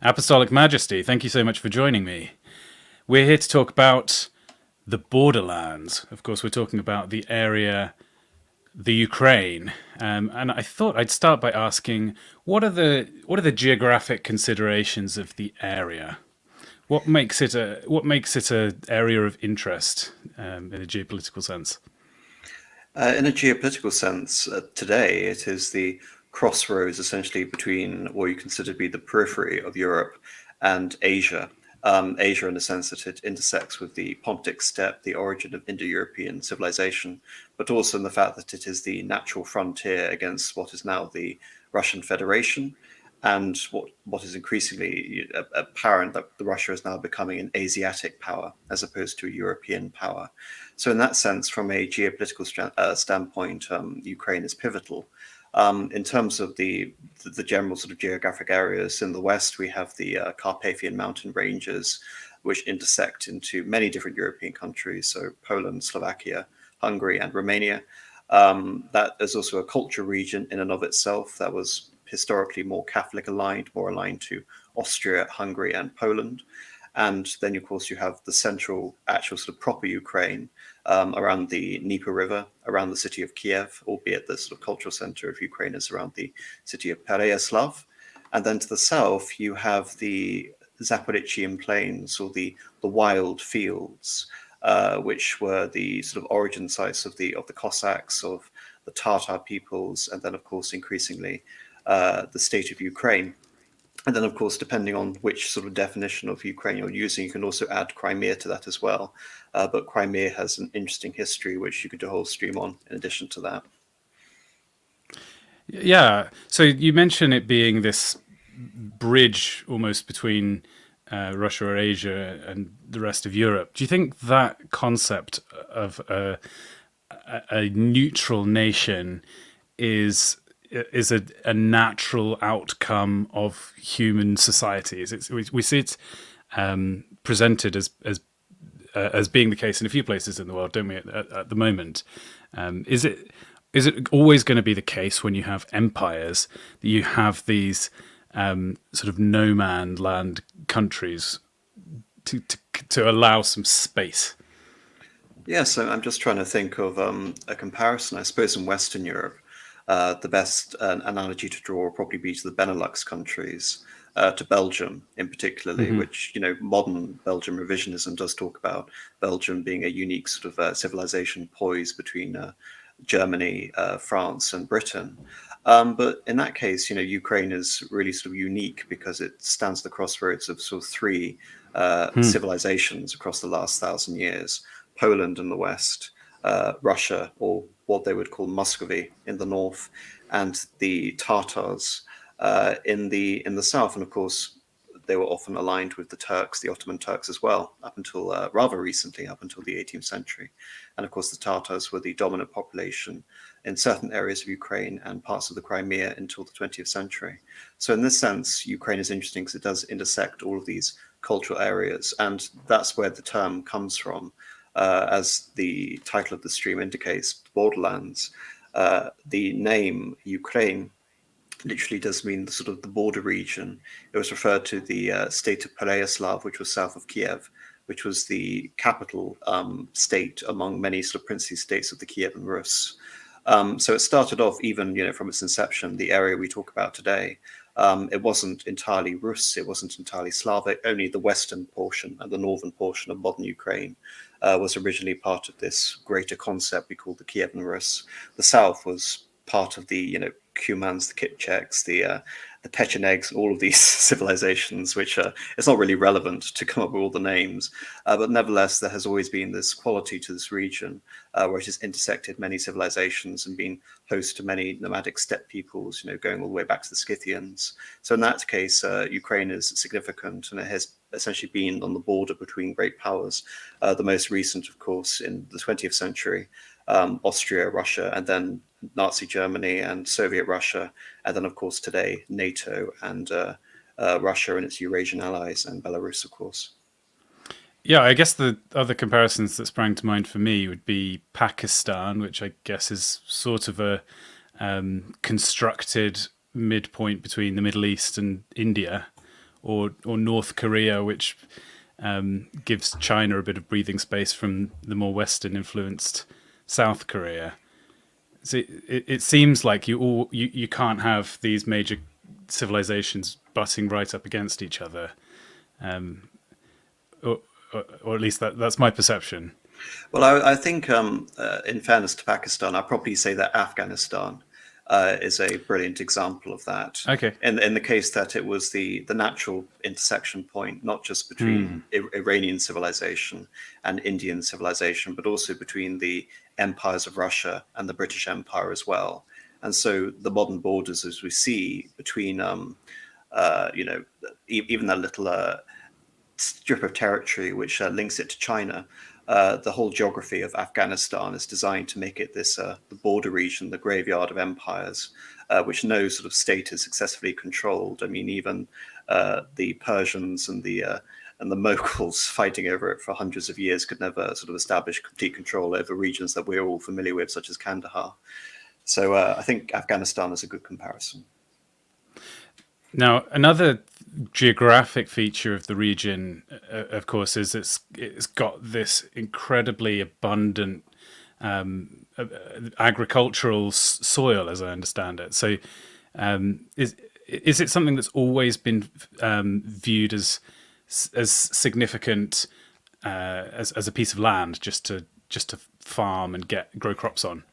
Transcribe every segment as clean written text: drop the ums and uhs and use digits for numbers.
Apostolic Majesty, thank you so much for joining me. We're here to talk about the Borderlands. Of course, we're talking about the area, the Ukraine, and I thought I'd start by asking, what are the geographic considerations of the area? What makes it a area of interest in a geopolitical sense? In a geopolitical sense, today it is the crossroads essentially between what you consider to be the periphery of Europe and Asia. Asia, in the sense that it intersects with the Pontic steppe, the origin of Indo-European civilization, but also in the fact that it is the natural frontier against what is now the Russian Federation, and what is increasingly apparent that Russia is now becoming an Asiatic power as opposed to a European power. So in that sense, from a geopolitical standpoint, Ukraine is pivotal. In terms of the general sort of geographic areas, in the west, we have the Carpathian mountain ranges, which intersect into many different European countries, so Poland, Slovakia, Hungary, and Romania. That is also a culture region in and of itself that was historically more Catholic aligned, more aligned to Austria, Hungary, and Poland. And then, of course, you have the central, actual sort of proper Ukraine, around the Dnieper River, around the city of Kiev, albeit the sort of cultural center of Ukraine is around the city of Pereyaslav. And then to the south, you have the Zaporizhian plains, or the wild fields, which were the sort of origin sites of the Cossacks, of the Tatar peoples, and then, of course, increasingly the state of Ukraine. And then, of course, depending on which sort of definition of Ukraine you're using, you can also add Crimea to that as well. But Crimea has an interesting history, which you could do a whole stream on in addition to that. Yeah. So you mentioned it being this bridge almost between Russia or Asia and the rest of Europe. Do you think that concept of a neutral nation is a natural outcome of human societies? We see it presented as being the case in a few places in the world, don't we? At the moment, is it always going to be the case when you have empires that you have these sort of no man land countries to allow some space? Yes, I'm just trying to think of a comparison. I suppose in Western Europe, the best analogy to draw will probably be to the Benelux countries, to Belgium in particularly, Hmm. which, modern Belgium revisionism does talk about Belgium being a unique sort of civilization poised between Germany, France, and Britain. But in that case, Ukraine is really sort of unique because it stands at the crossroads of sort of three civilizations across the last 1,000 years: Poland in the west, Russia, or what they would call Muscovy in the north, and the Tatars in the south. And of course, they were often aligned with the Turks, the Ottoman Turks as well, up until rather recently, up until the 18th century. And of course, the Tatars were the dominant population in certain areas of Ukraine and parts of the Crimea until the 20th century. So in this sense, Ukraine is interesting because it does intersect all of these cultural areas. And that's where the term comes from. As the title of the stream indicates, Borderlands. The name Ukraine literally does mean the sort of the border region. It was referred to the state of Pereyaslav, which was south of Kiev, which was the capital state among many sort of princely states of the Kievan Rus. So it started off, even from its inception, the area we talk about today. It wasn't entirely Rus, it wasn't entirely Slavic. Only the western portion and the northern portion of modern Ukraine was originally part of this greater concept we call the Kievan Rus. The south was part of the Cumans, the Kipchaks, the Pechenegs, all of these civilizations, which it's not really relevant to come up with all the names, but nevertheless, there has always been this quality to this region where it has intersected many civilizations and been host to many nomadic steppe peoples, going all the way back to the Scythians. So in that case, Ukraine is significant, and it has essentially been on the border between great powers. The most recent, of course, in the 20th century, Austria, Russia, and then Nazi Germany and Soviet Russia, and then, of course, today, NATO and Russia and its Eurasian allies, and Belarus, of course. Yeah, I guess the other comparisons that sprang to mind for me would be Pakistan, which I guess is sort of a constructed midpoint between the Middle East and India, or North Korea, which gives China a bit of breathing space from the more Western influenced South Korea. So it seems like you can't have these major civilizations butting right up against each other, or, or at least that's my perception. Well, I think, in fairness to Pakistan, I'd probably say that Afghanistan is a brilliant example of that. Okay. In the case that it was the natural intersection point, not just between Iranian civilization and Indian civilization, but also between the empires of Russia and the British Empire as well. And so the modern borders, as we see between, even that little strip of territory which links it to China. The whole geography of Afghanistan is designed to make it this the border region, the graveyard of empires, which no sort of state is successfully controlled. I mean, even the Persians and the Mughals fighting over it for hundreds of years could never sort of establish complete control over regions that we're all familiar with, such as Kandahar. So I think Afghanistan is a good comparison. Now, another geographic feature of the region, of course, is it's got this incredibly abundant agricultural soil, as I understand it. So, is it something that's always been viewed as significant as a piece of land just to farm and grow crops on?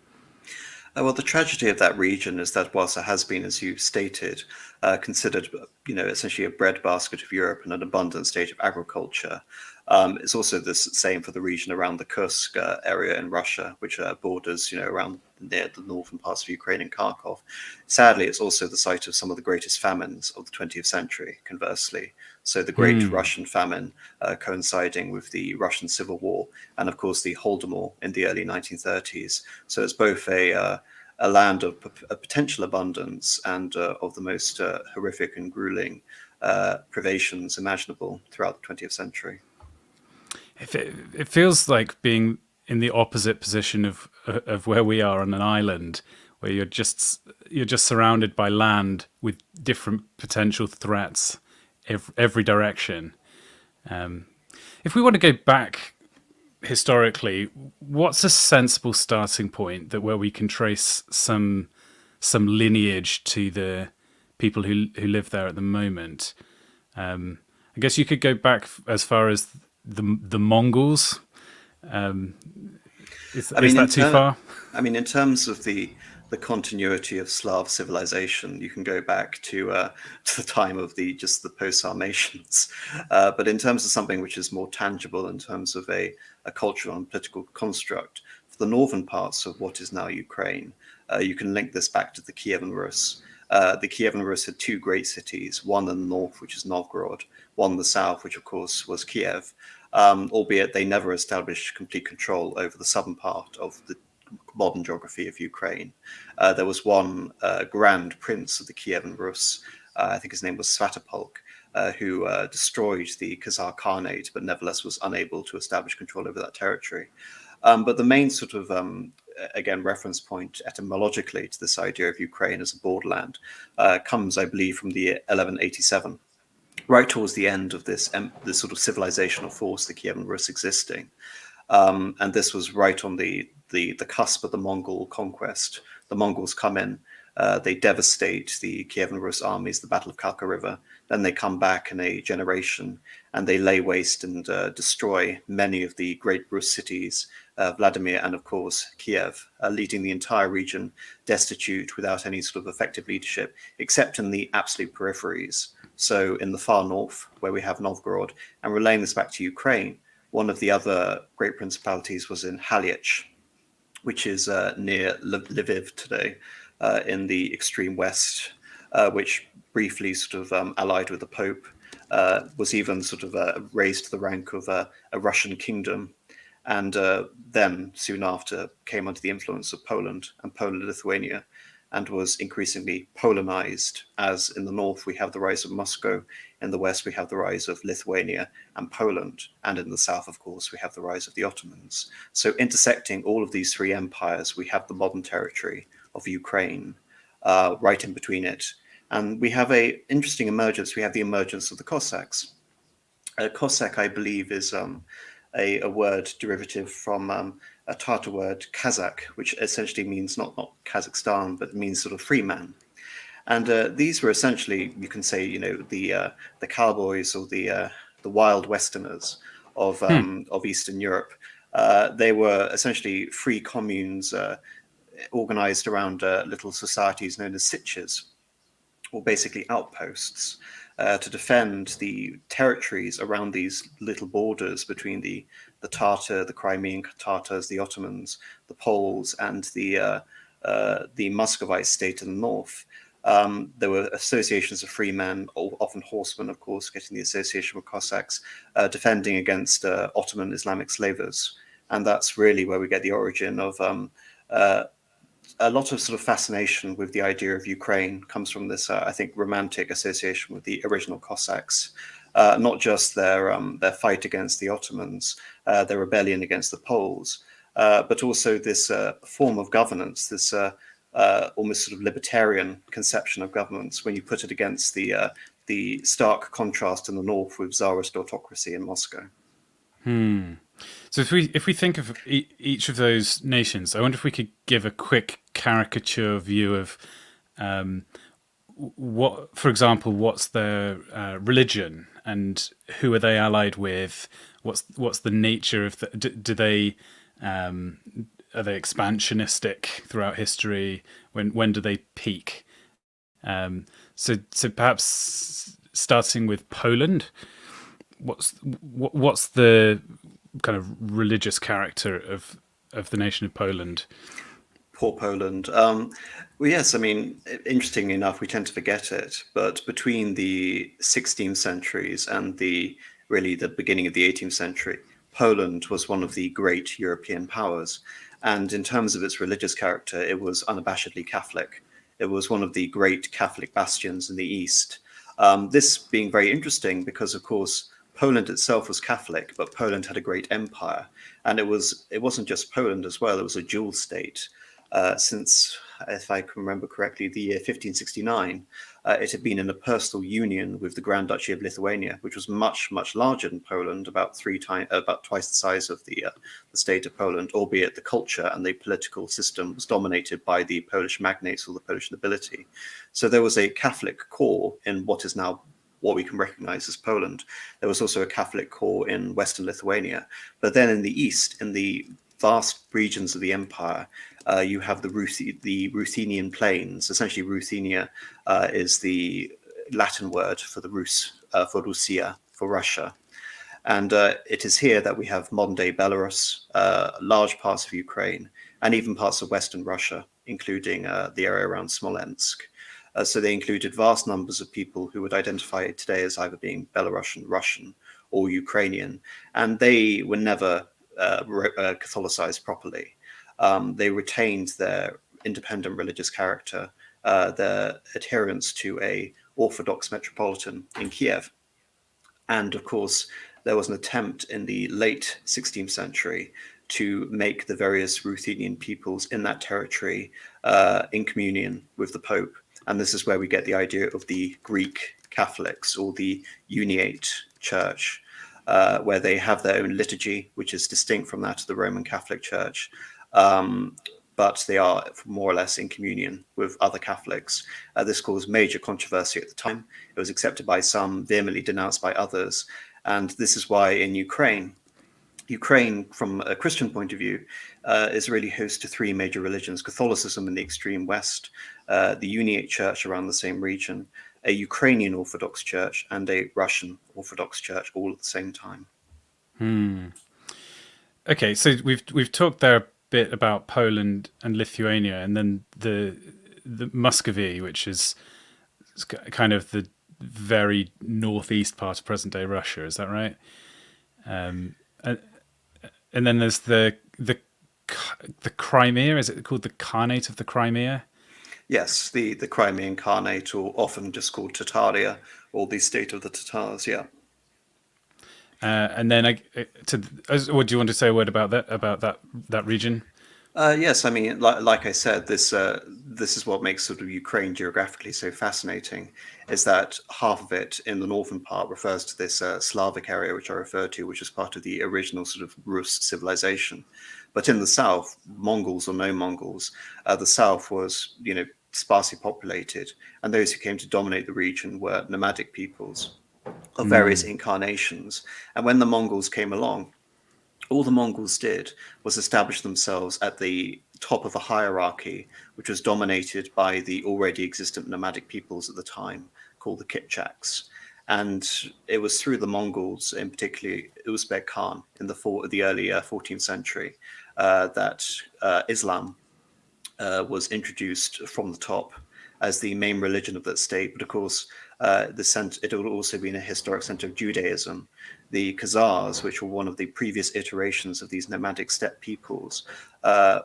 Well, the tragedy of that region is that whilst it has been, as you stated, considered, essentially a breadbasket of Europe and an abundant state of agriculture, it's also the same for the region around the Kursk area in Russia, which borders, around near the northern parts of Ukraine and Kharkov. Sadly, it's also the site of some of the greatest famines of the 20th century, conversely. So the Great Russian Famine coinciding with the Russian Civil War, and of course the Holodomor in the early 1930s. So it's both a land of a potential abundance and of the most horrific and grueling privations imaginable throughout the 20th century. It feels like being in the opposite position of where we are on an island, where you're just surrounded by land with different potential threats every direction. If we want to go back historically, what's a sensible starting point where we can trace some lineage to the people who live there at the moment? I guess you could go back as far as the Mongols. Is that too far? I mean, in terms of the continuity of Slav civilization, you can go back to the time of the post-Sarmatians. But in terms of something which is more tangible in terms of a cultural and political construct, for the northern parts of what is now Ukraine, you can link this back to the Kievan Rus. The Kievan Rus had two great cities, one in the north, which is Novgorod, one in the south, which of course was Kiev, albeit they never established complete control over the southern part of the modern geography of Ukraine. There was one grand prince of the Kievan Rus, I think his name was Svatopolk, who destroyed the Khazar Khanate, but nevertheless was unable to establish control over that territory. But the main sort of, again, reference point etymologically to this idea of Ukraine as a borderland comes, I believe, from the 1187, right towards the end of this sort of civilizational force, the Kievan Rus existing. And this was right on the cusp of the Mongol conquest. The Mongols come in, they devastate the Kievan Rus armies, the Battle of Kalka River. Then they come back in a generation and they lay waste and destroy many of the great Rus cities, Vladimir and of course Kiev, leaving the entire region destitute without any sort of effective leadership, except in the absolute peripheries. So in the far north, where we have Novgorod, and relaying this back to Ukraine, one of the other great principalities was in Haliach, which is near Lviv today, in the extreme west, which briefly sort of allied with the Pope, was even sort of raised to the rank of a Russian kingdom, and then soon after came under the influence of Poland and Poland-Lithuania, and was increasingly Polonized, as in the north we have the rise of Moscow, in the west we have the rise of Lithuania and Poland, and in the south, of course, we have the rise of the Ottomans. So intersecting all of these three empires, we have the modern territory of Ukraine, right in between it. And we have a interesting emergence. We have the emergence of the Cossacks. Cossack, I believe, is a word derivative from a Tatar word, Kazakh, which essentially means not Kazakhstan, but means sort of free man. And these were essentially, you can say, the cowboys or the wild Westerners of Eastern Europe. They were essentially free communes organized around little societies known as sitches, or basically outposts, to defend the territories around these little borders between the Tatar, the Crimean Tatars, the Ottomans, the Poles, and the Muscovite state in the north. There were associations of free men, often horsemen, of course, getting the association with Cossacks, defending against Ottoman Islamic slavers. And that's really where we get the origin of a lot of sort of fascination with the idea of Ukraine comes from this, I think, romantic association with the original Cossacks. Not just their fight against the Ottomans, their rebellion against the Poles, but also this form of governance, this almost sort of libertarian conception of governance when you put it against the stark contrast in the north with Tsarist autocracy in Moscow. So if we think of each of those nations, I wonder if we could give a quick caricature view of what, for example, what's their religion and who are they allied with? What's the nature of the? Do they are they expansionistic throughout history? When do they peak? So perhaps starting with Poland, what's the kind of religious character of the nation of Poland? Poor Poland. Well, yes, I mean, interestingly enough, we tend to forget it, but between the 16th centuries and really the beginning of the 18th century, Poland was one of the great European powers. And in terms of its religious character, it was unabashedly Catholic. It was one of the great Catholic bastions in the East. This being very interesting because, of course, Poland itself was Catholic, but Poland had a great empire. And it wasn't just Poland as well, it was a dual state. Since, if I can remember correctly, the year 1569, it had been in a personal union with the Grand Duchy of Lithuania, which was much, much larger than Poland, about twice the size of the state of Poland, albeit the culture and the political system was dominated by the Polish magnates or the Polish nobility. So there was a Catholic core in what is now what we can recognize as Poland. There was also a Catholic core in Western Lithuania. But then in the East, in the vast regions of the empire, you have the Ruthenian plains. Essentially, Ruthenia is the Latin word for the Rus, for Russia, for Russia. And it is here that we have modern-day Belarus, large parts of Ukraine, and even parts of Western Russia, including the area around Smolensk. So they included vast numbers of people who would identify today as either being Belarusian, Russian, or Ukrainian, and they were never Catholicized properly. They retained their independent religious character, their adherence to a Orthodox metropolitan in Kiev. And of course, there was an attempt in the late 16th century to make the various Ruthenian peoples in that territory in communion with the Pope. And this is where we get the idea of the Greek Catholics or the Uniate Church, where they have their own liturgy, which is distinct from that of the Roman Catholic Church. But they are more or less in communion with other Catholics. This caused major controversy at the time. It was accepted by some, vehemently denounced by others. And this is why in Ukraine, from a Christian point of view, is really host to three major religions: Catholicism in the extreme west, the Uniate Church around the same region, a Ukrainian Orthodox Church, and a Russian Orthodox Church, all at the same time. Okay, so we've talked there a bit about Poland and Lithuania, and then the Muscovy, which is kind of the very northeast part of present-day Russia. Is that right? And then there's the Crimea. Is it called the Khanate of the Crimea? Yes, the Crimean Khanate, or often just called Tataria, or the state of the Tatars. Yeah. And then, what do you want to say a word about that region? Yes, I mean, like I said, this is what makes sort of Ukraine geographically so fascinating, is that half of it in the northern part refers to this Slavic area, which I referred to, which is part of the original sort of Rus civilization. But in the south, Mongols or no Mongols, the south was, sparsely populated, and those who came to dominate the region were nomadic peoples of various Mm, incarnations. And when the Mongols came along, all the Mongols did was establish themselves at the top of a hierarchy, which was dominated by the already existent nomadic peoples at the time, called the Kipchaks. And it was through the Mongols, in particular Uzbek Khan, in the early 14th century, that Islam was introduced from the top as the main religion of that state. But of course, it had also been a historic center of Judaism. The Khazars, which were one of the previous iterations of these nomadic steppe peoples,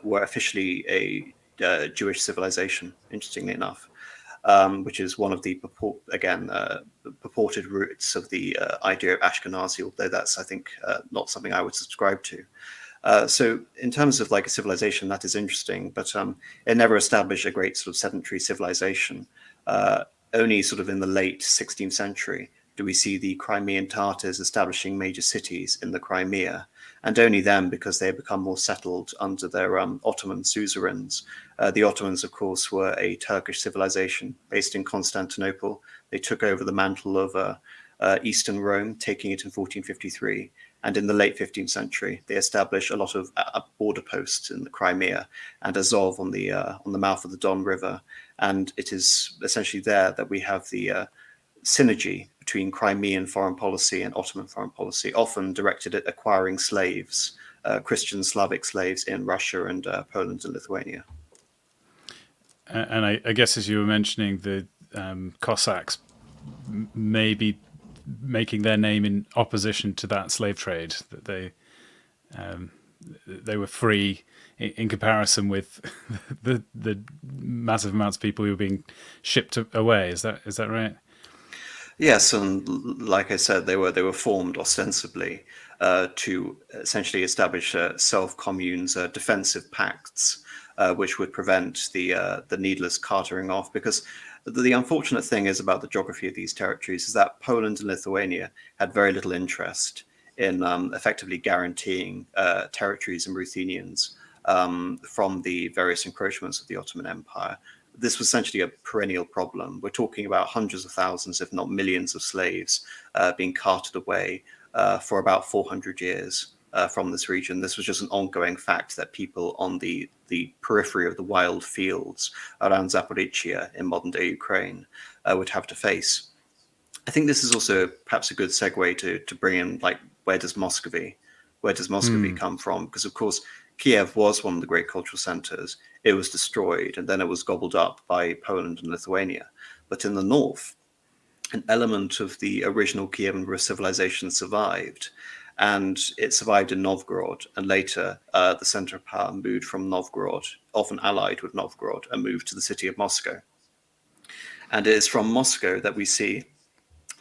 were officially a Jewish civilization, interestingly enough, which is one of the purported roots of the idea of Ashkenazi, although that's, I think, not something I would subscribe to. So in terms of like a civilization, that is interesting, but it never established a great sort of sedentary civilization. Only sort of in the late 16th century do we see the Crimean Tatars establishing major cities in the Crimea, and only then because they had become more settled under their Ottoman suzerains. The Ottomans, of course, were a Turkish civilization based in Constantinople. They took over the mantle of Eastern Rome, taking it in 1453. And in the late 15th century, they established a lot of border posts in the Crimea and Azov on the mouth of the Don River. And it is essentially there that we have the synergy between Crimean foreign policy and Ottoman foreign policy, often directed at acquiring slaves, Christian Slavic slaves in Russia and Poland and Lithuania. and I guess as you were mentioning, the Cossacks maybe making their name in opposition to that slave trade, that they were free in comparison with the massive amounts of people who were being shipped away. Is that right? Yes, and like I said, they were formed ostensibly to essentially establish self communes, defensive pacts, which would prevent the needless cartering off. Because the unfortunate thing is about the geography of these territories is that Poland and Lithuania had very little interest in effectively guaranteeing territories and Ruthenians from the various encroachments of the Ottoman Empire. This was essentially a perennial problem. We're talking about hundreds of thousands, if not millions, of slaves being carted away for about 400 years from this region. This was just an ongoing fact that people on the periphery of the wild fields around Zaporizhia in modern-day Ukraine would have to face. I think this is also perhaps a good segue to bring in, like, where does Muscovy come from? Because of course Kiev was one of the great cultural centers. It was destroyed and then it was gobbled up by Poland and Lithuania. But in the north, an element of the original Kievan Rus civilization survived, and it survived in Novgorod. And later, the center of power moved from Novgorod, often allied with Novgorod, and moved to the city of Moscow. And it is from Moscow that we see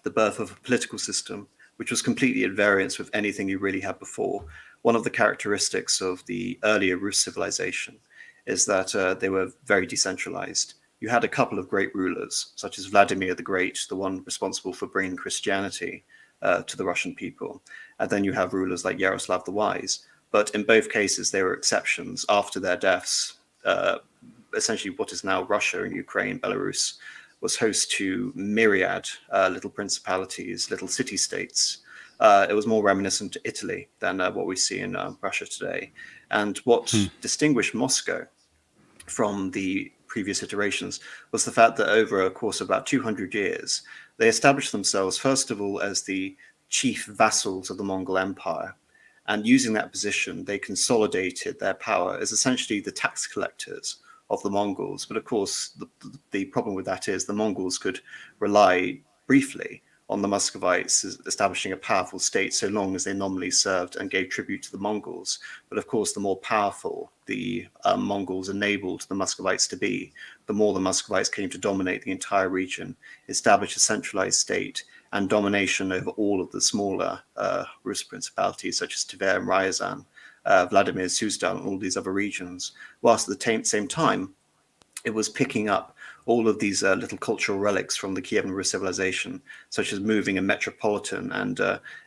the birth of a political system which was completely at variance with anything you really had before. One of the characteristics of the earlier Rus civilization is that they were very decentralized. You had a couple of great rulers, such as Vladimir the Great, the one responsible for bringing Christianity to the Russian people. And then you have rulers like Yaroslav the Wise. But in both cases, they were exceptions. After their deaths, essentially what is now Russia and Ukraine, Belarus, was host to myriad little principalities, little city-states. It was more reminiscent to Italy than what we see in Russia today. And what distinguished Moscow from the previous iterations was the fact that over a course of about 200 years, they established themselves, first of all, as the chief vassals of the Mongol Empire. And using that position, they consolidated their power as essentially the tax collectors of the Mongols. But of course, the problem with that is the Mongols could rely briefly on the Muscovites establishing a powerful state so long as they nominally served and gave tribute to the Mongols. But of course, the more powerful the Mongols enabled the Muscovites to be, the more the Muscovites came to dominate the entire region, establish a centralized state, and domination over all of the smaller Rus principalities such as Tver and Ryazan Vladimir Suzdal, and all these other regions, whilst at the same time, it was picking up all of these little cultural relics from the Kievan Rus civilization, such as moving a metropolitan and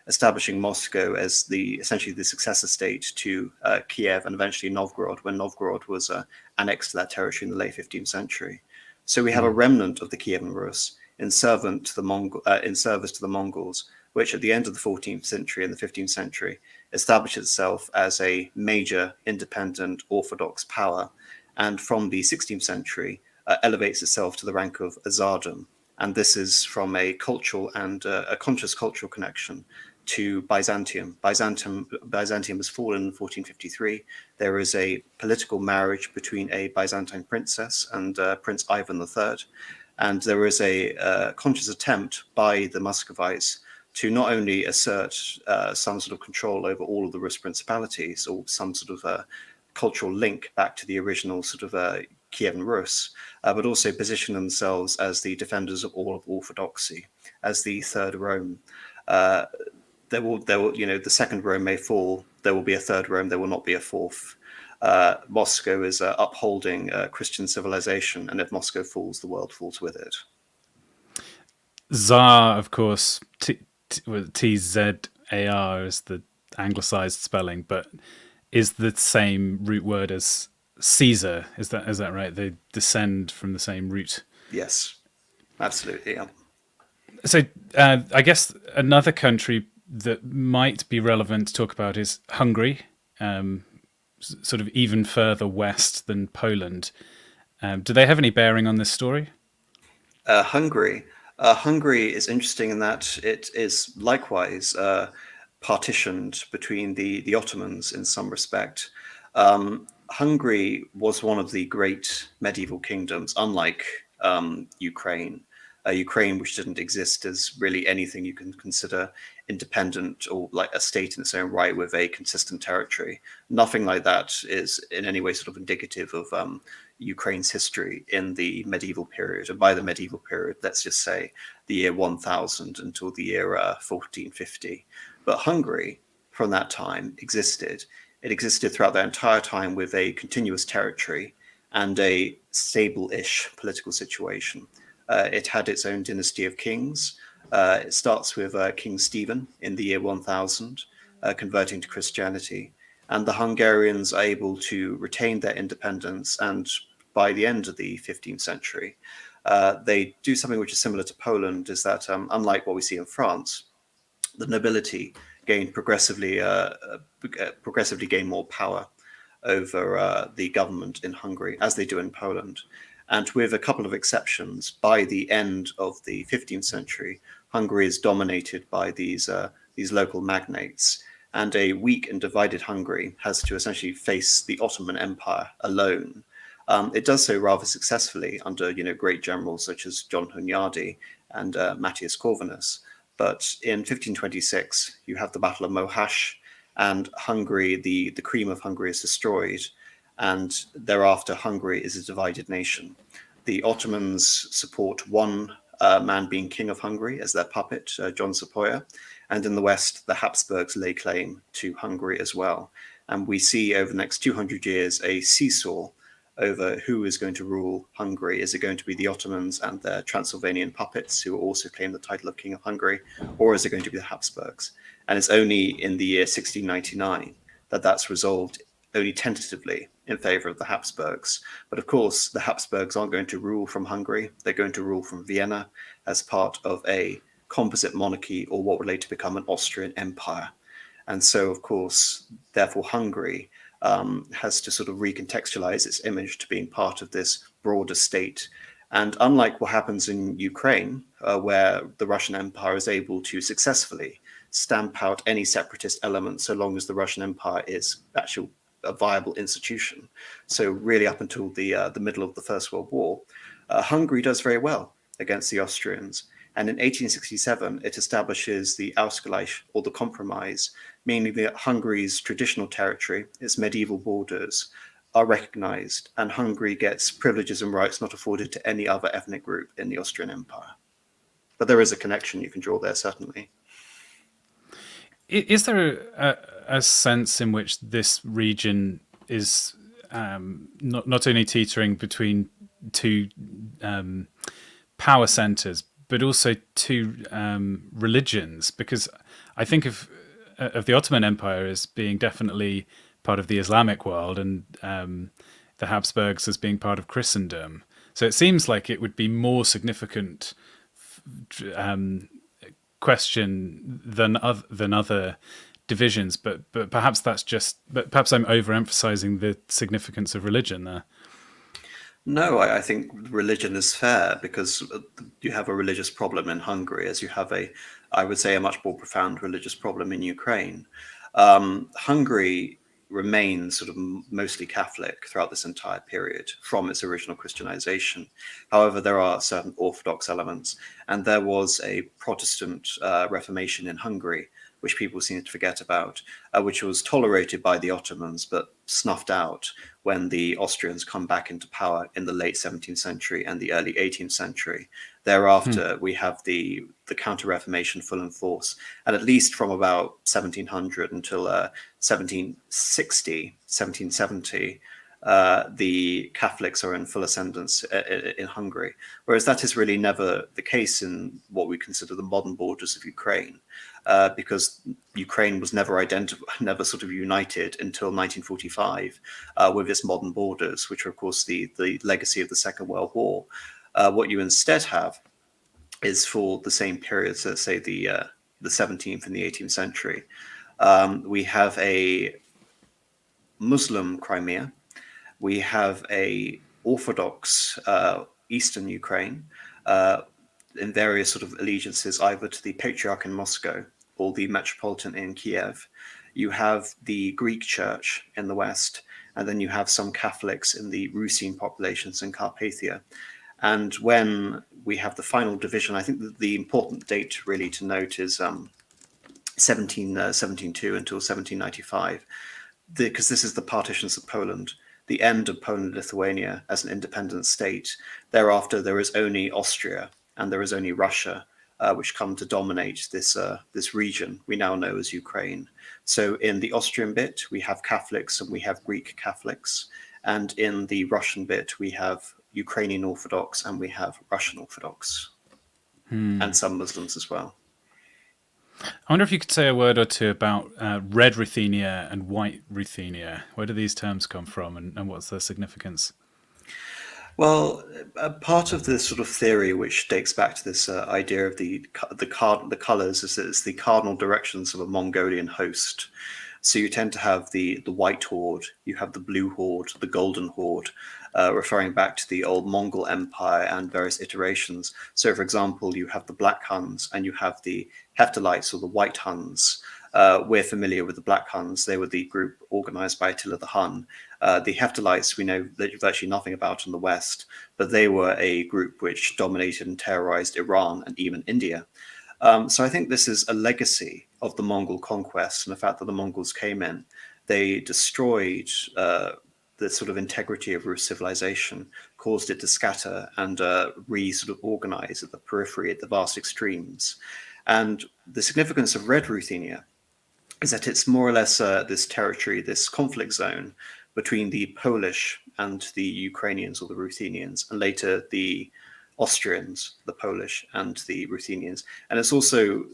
establishing Moscow as essentially the successor state to Kiev and eventually Novgorod, when Novgorod was annexed to that territory in the late 15th century. So we have a remnant of the Kievan Rus in service to the Mongols, which at the end of the 14th century and the 15th century established itself as a major independent Orthodox power, and from the 16th century elevates itself to the rank of a tsardom. And this is from a cultural and a conscious cultural connection to Byzantium. Byzantium was fallen in 1453. There is a political marriage between a Byzantine princess and Prince Ivan III. And there is a conscious attempt by the Muscovites to not only assert some sort of control over all of the Rus principalities, or some sort of cultural link back to the original sort of Kievan Rus, but also position themselves as the defenders of all of orthodoxy, as the third Rome. There will, the second Rome may fall. There will be a third Rome. There will not be a fourth. Moscow is upholding Christian civilization, and if Moscow falls, the world falls with it. Tsar, of course, Tzar is the anglicized spelling, but is the same root word as Caesar. Is that right? They descend from the same root. Yes, absolutely. Yeah. So I guess another country that might be relevant to talk about is Hungary, sort of even further west than Poland. Do they have any bearing on this story? Hungary is interesting in that it is likewise partitioned between the Ottomans in some respect. Hungary was one of the great medieval kingdoms, unlike Ukraine. Ukraine, which didn't exist as really anything you can consider independent or like a state in its own right with a consistent territory. Nothing like that is in any way sort of indicative of Ukraine's history in the medieval period. And by the medieval period, let's just say the year 1000 until the year 1450. But Hungary, from that time, existed. It existed throughout that entire time with a continuous territory and a stable-ish political situation. It had its own dynasty of kings. It starts with King Stephen in the year 1000, converting to Christianity. And the Hungarians are able to retain their independence. And by the end of the 15th century, they do something which is similar to Poland, is that unlike what we see in France, the nobility gained progressively gain more power over the government in Hungary, as they do in Poland. And with a couple of exceptions, by the end of the 15th century, Hungary is dominated by these local magnates. And a weak and divided Hungary has to essentially face the Ottoman Empire alone. It does so rather successfully under great generals such as John Hunyadi and Matthias Corvinus. But in 1526, you have the Battle of Mohacs, and Hungary, the cream of Hungary, is destroyed. And thereafter, Hungary is a divided nation. The Ottomans support one man being king of Hungary as their puppet, John Sepoya. And in the West, the Habsburgs lay claim to Hungary as well. And we see over the next 200 years a seesaw over who is going to rule Hungary. Is it going to be the Ottomans and their Transylvanian puppets who also claim the title of King of Hungary, or is it going to be the Habsburgs? And it's only in the year 1699 that that's resolved, only tentatively, in favor of the Habsburgs. But of course, the Habsburgs aren't going to rule from Hungary. They're going to rule from Vienna as part of a composite monarchy, or what would later become an Austrian empire. And so, of course, therefore, Hungary has to sort of recontextualize its image to being part of this broader state. And unlike what happens in Ukraine, where the Russian Empire is able to successfully stamp out any separatist element so long as the Russian Empire is actually a viable institution. So really up until the middle of the First World War, Hungary does very well against the Austrians. And in 1867, it establishes the Ausgleich, or the Compromise, meaning that Hungary's traditional territory, its medieval borders, are recognized, and Hungary gets privileges and rights not afforded to any other ethnic group in the Austrian Empire. But there is a connection you can draw there, certainly. Is there a sense in which this region is not only teetering between two power centers, but also two religions? Because I think of the Ottoman Empire as being definitely part of the Islamic world, and the Habsburgs as being part of Christendom. So it seems like it would be more significant question than other divisions, but perhaps that's just. But perhaps I'm overemphasizing the significance of religion there. No, I think religion is fair because you have a religious problem in Hungary, as you have I would say, a much more profound religious problem in Ukraine. Hungary remains sort of mostly Catholic throughout this entire period from its original Christianization. However, there are certain Orthodox elements, and there was a Protestant Reformation in Hungary, which people seem to forget about, which was tolerated by the Ottomans but snuffed out when the Austrians come back into power in the late 17th century and the early 18th century. Thereafter, we have the Counter-Reformation full in force, and at least from about 1700 until 1760, 1770, the Catholics are in full ascendance in Hungary, whereas that is really never the case in what we consider the modern borders of Ukraine, because Ukraine was never sort of united until 1945 with its modern borders, which are of course the legacy of the Second World War. What you instead have is, for the same period, so let's say the 17th and the 18th century, we have a Muslim Crimea. We have a Orthodox Eastern Ukraine in various sort of allegiances, either to the Patriarch in Moscow or the Metropolitan in Kiev. You have the Greek Church in the West, and then you have some Catholics in the Rusine populations in Carpathia. And when we have the final division, I think that the important date really to note is 1702 until 1795, because this is the partitions of Poland, the end of Poland and Lithuania as an independent state. Thereafter, there is only Austria and there is only Russia, which come to dominate this region we now know as Ukraine. So in the Austrian bit, we have Catholics and we have Greek Catholics. And in the Russian bit, we have Ukrainian Orthodox and we have Russian Orthodox, and some Muslims as well. I wonder if you could say a word or two about red Ruthenia and white Ruthenia. Where do these terms come from, and what's their significance? Well, part of this sort of theory, which dates back to this idea of the colors, is that it's the cardinal directions of a Mongolian host. So you tend to have the white horde, you have the blue horde, the golden horde, referring back to the old Mongol Empire and various iterations. So, for example, you have the Black Huns and you have the Hephthalites or the White Huns. We're familiar with the Black Huns. They were the group organized by Attila the Hun. The Hephthalites we know virtually nothing about in the West, but they were a group which dominated and terrorized Iran and even India. So I think this is a legacy of the Mongol conquest and the fact that the Mongols came in. They destroyed the sort of integrity of Rus civilization, caused it to scatter and sort of organize at the periphery, at the vast extremes. And the significance of Red Ruthenia is that it's more or less this territory, this conflict zone between the Polish and the Ukrainians or the Ruthenians, and later the Austrians, the Polish and the Ruthenians. And it's also,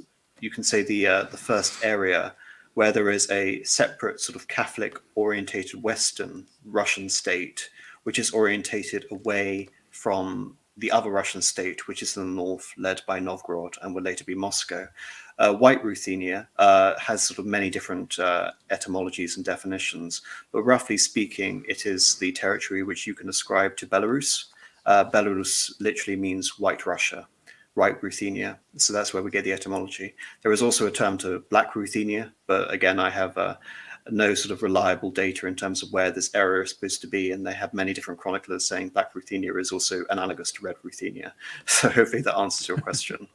you can say, the first area where there is a separate sort of Catholic orientated Western Russian state, which is orientated away from the other Russian state, which is in the north, led by Novgorod and will later be Moscow. White Ruthenia has sort of many different etymologies and definitions, but roughly speaking, it is the territory which you can ascribe to Belarus. Belarus literally means White Russia, White Ruthenia. So that's where we get the etymology. There is also a term to Black Ruthenia, but again, I have no sort of reliable data in terms of where this area is supposed to be, and they have many different chroniclers saying Black Ruthenia is also analogous to Red Ruthenia. So hopefully that answers your question.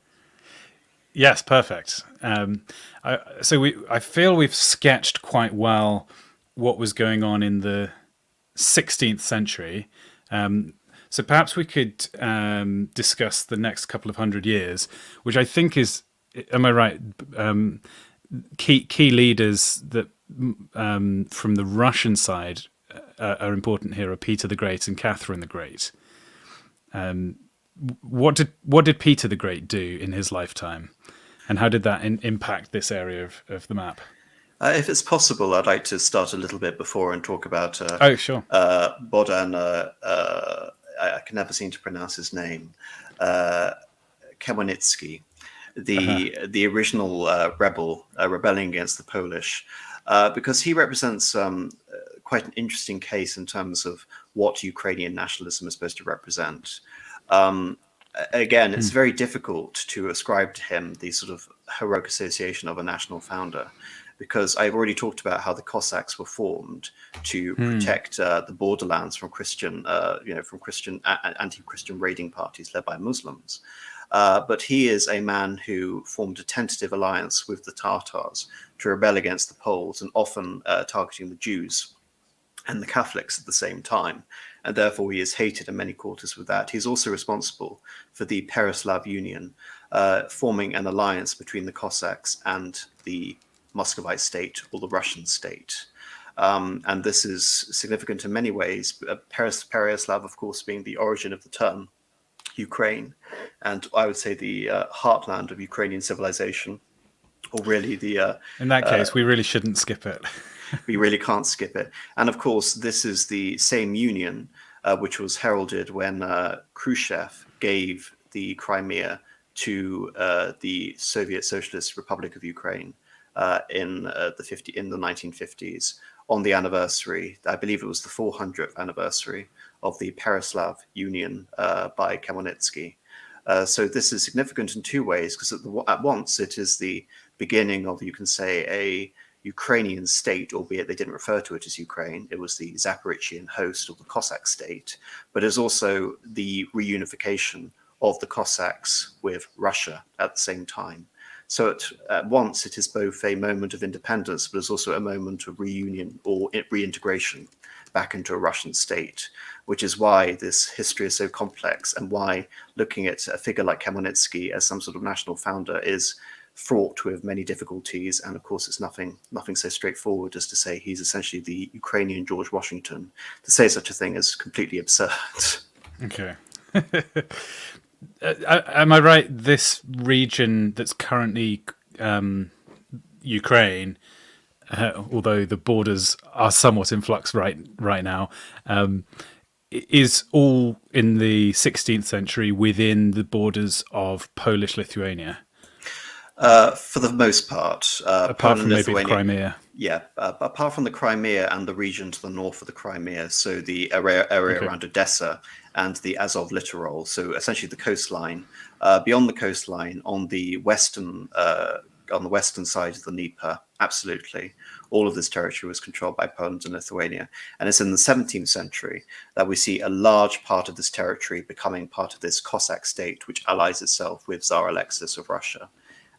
Yes, perfect. I feel we've sketched quite well what was going on in the 16th century. So perhaps we could discuss the next couple of 100 years, which I think is, am I right, key leaders that from the Russian side are important here are Peter the Great and Catherine the Great. What did Peter the Great do in his lifetime, and how did that impact this area of the map? If it's possible, I'd like to start a little bit before and talk about Oh, sure. Bodan. I can never seem to pronounce his name. Khmelnytsky, the original rebel rebelling against the Polish, because he represents quite an interesting case in terms of what Ukrainian nationalism is supposed to represent. Again, it's very difficult to ascribe to him the sort of heroic association of a national founder, because I've already talked about how the Cossacks were formed to protect the borderlands from Christian, anti-Christian raiding parties led by Muslims. But he is a man who formed a tentative alliance with the Tatars to rebel against the Poles, and often targeting the Jews and the Catholics at the same time. And therefore he is hated in many quarters with that. He's also responsible for the Pereslav Union, forming an alliance between the Cossacks and the Muscovite state, or the Russian state. And this is significant in many ways. Pereslav, of course, being the origin of the term Ukraine, and I would say the heartland of Ukrainian civilization, or really the... in that case, we really shouldn't skip it. We really can't skip it. And of course, this is the same union which was heralded when Khrushchev gave the Crimea to the Soviet Socialist Republic of Ukraine in the 1950s, on the anniversary, I believe it was the 400th anniversary of the Pereslav Union by Khmelnytsky. So this is significant in two ways, because at once it is the beginning of, you can say, a Ukrainian state, albeit they didn't refer to it as Ukraine. It was the Zaporizhian host, or the Cossack state, but it's also the reunification of the Cossacks with Russia at the same time. So at once it is both a moment of independence, but it's also a moment of reunion or reintegration back into a Russian state, which is why this history is so complex, and why looking at a figure like Khmelnytsky as some sort of national founder is fraught with many difficulties. And of course, it's nothing so straightforward as to say he's essentially the Ukrainian George Washington. To say such a thing is completely absurd. Okay. Am I right? This region that's currently Ukraine, although the borders are somewhat in flux right now, is all in the 16th century within the borders of Polish Lithuania. For the most part, apart from maybe the Crimea. Yeah, apart from the Crimea and the region to the north of the Crimea, so the area around Odessa and the Azov littoral, so essentially the coastline. Beyond the coastline, on the western side of the Dnieper, absolutely, all of this territory was controlled by Poland and Lithuania. And it's in the 17th century that we see a large part of this territory becoming part of this Cossack state, which allies itself with Tsar Alexis of Russia.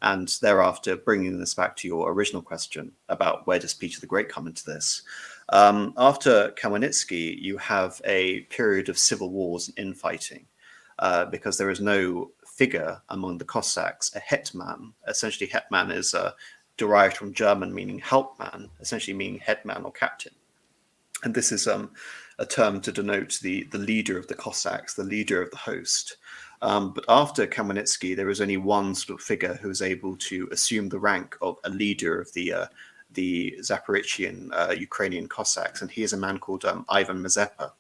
And thereafter, bringing this back to your original question about where does Peter the Great come into this? After Khmelnytsky, you have a period of civil wars and infighting, because there is no figure among the Cossacks, a hetman. Essentially, hetman is derived from German meaning helpman, essentially meaning headman or captain. And this is a term to denote the leader of the Cossacks, the leader of the host. But after Khmelnytsky, there is only one sort of figure who is able to assume the rank of a leader of the Zaporizhian Ukrainian Cossacks, and he is a man called Ivan Mazepa.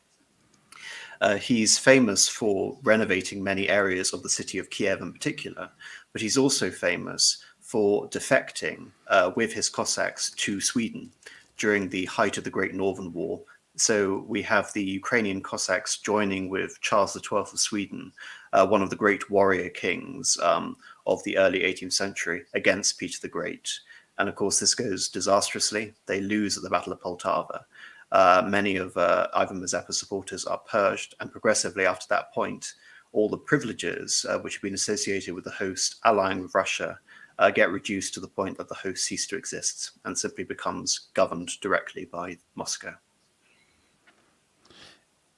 He's famous for renovating many areas of the city of Kiev in particular, but he's also famous for defecting with his Cossacks to Sweden during the height of the Great Northern War. So we have the Ukrainian Cossacks joining with Charles XII of Sweden, one of the great warrior kings of the early 18th century, against Peter the Great. And of course, this goes disastrously. They lose at the Battle of Poltava. Many of Ivan Mazepa's supporters are purged, and progressively after that point, all the privileges which have been associated with the host allying with Russia get reduced to the point that the host ceases to exist and simply becomes governed directly by Moscow.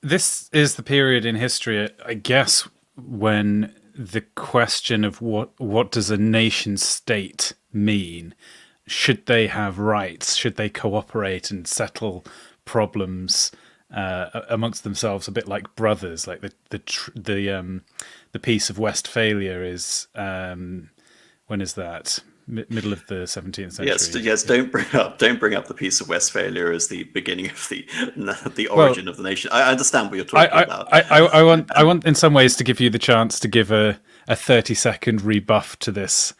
This is the period in history, I guess, when the question of what does a nation state mean should they have rights? Should they cooperate and settle problems amongst themselves, a bit like brothers? Like the Peace of Westphalia is when is that? Middle of the 17th century. Yes. Don't bring up the Peace of Westphalia as the beginning of the Well, origin of the nation. I understand what you're talking about. I want in some ways to give you the chance to give a 30-second rebuff to this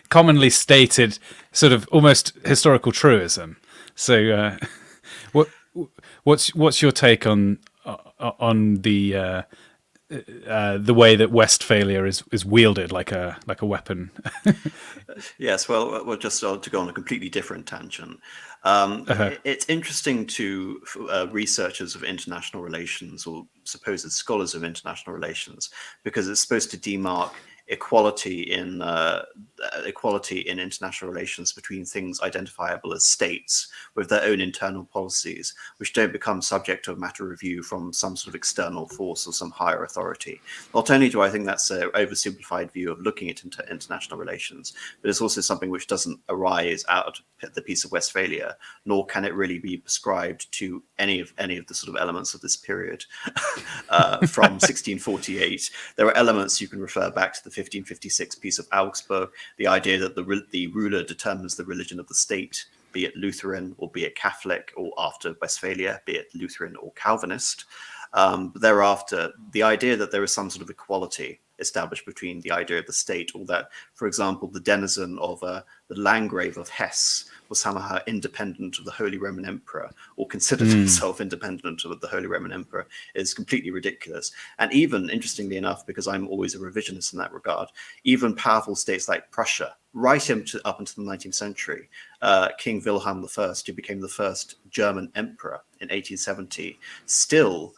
commonly stated sort of almost historical truism. So, what's your take on the way that Westphalia is wielded like a weapon? Yes, well, just to go on a completely different tangent. It's interesting to researchers of international relations or supposed scholars of international relations, because it's supposed to demark equality in international relations between things identifiable as states with their own internal policies, which don't become subject to matter review from some sort of external force or some higher authority. Not only do I think that's an oversimplified view of looking at international relations, but it's also something which doesn't arise out of the Peace of Westphalia, nor can it really be prescribed to any of the sort of elements of this period from 1648. There are elements you can refer back to the 1556 Peace of Augsburg, the idea that the ruler determines the religion of the state, be it Lutheran or be it Catholic, or after Westphalia, be it Lutheran or Calvinist. But thereafter, the idea that there is some sort of equality established between the idea of the state, or that, for example, the denizen of the Landgrave of Hesse was somehow independent of the Holy Roman Emperor, or considered himself independent of the Holy Roman Emperor, is completely ridiculous. And even, interestingly enough, because I'm always a revisionist in that regard, even powerful states like Prussia, right up until the 19th century, King Wilhelm I, who became the first German emperor in 1870, still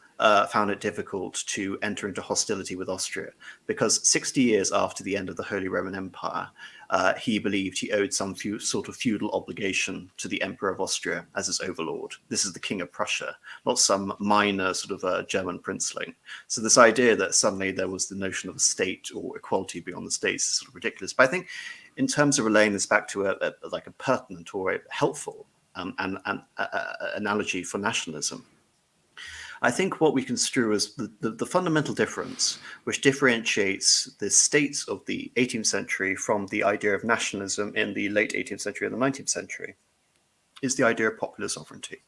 found it difficult to enter into hostility with Austria, because 60 years after the end of the Holy Roman Empire, he believed he owed some sort of feudal obligation to the Emperor of Austria as his overlord. This is the King of Prussia, not some minor sort of German princeling. So this idea that suddenly there was the notion of a state or equality beyond the states is sort of ridiculous. But I think in terms of relaying this back to a pertinent or a helpful analogy for nationalism, I think what we construe as the fundamental difference, which differentiates the states of the 18th century from the idea of nationalism in the late 18th century and the 19th century, is the idea of popular sovereignty.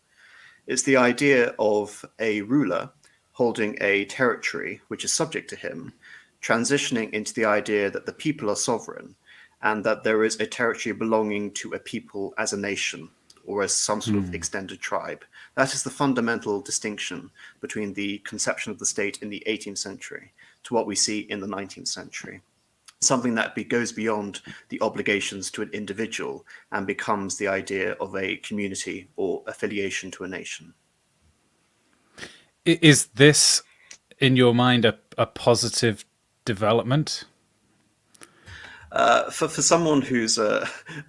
It's the idea of a ruler holding a territory which is subject to him, transitioning into the idea that the people are sovereign and that there is a territory belonging to a people as a nation, or as some sort of extended tribe. That is the fundamental distinction between the conception of the state in the 18th century to what we see in the 19th century. Something that goes beyond the obligations to an individual and becomes the idea of a community or affiliation to a nation. Is this, in your mind, a positive development? For someone who's a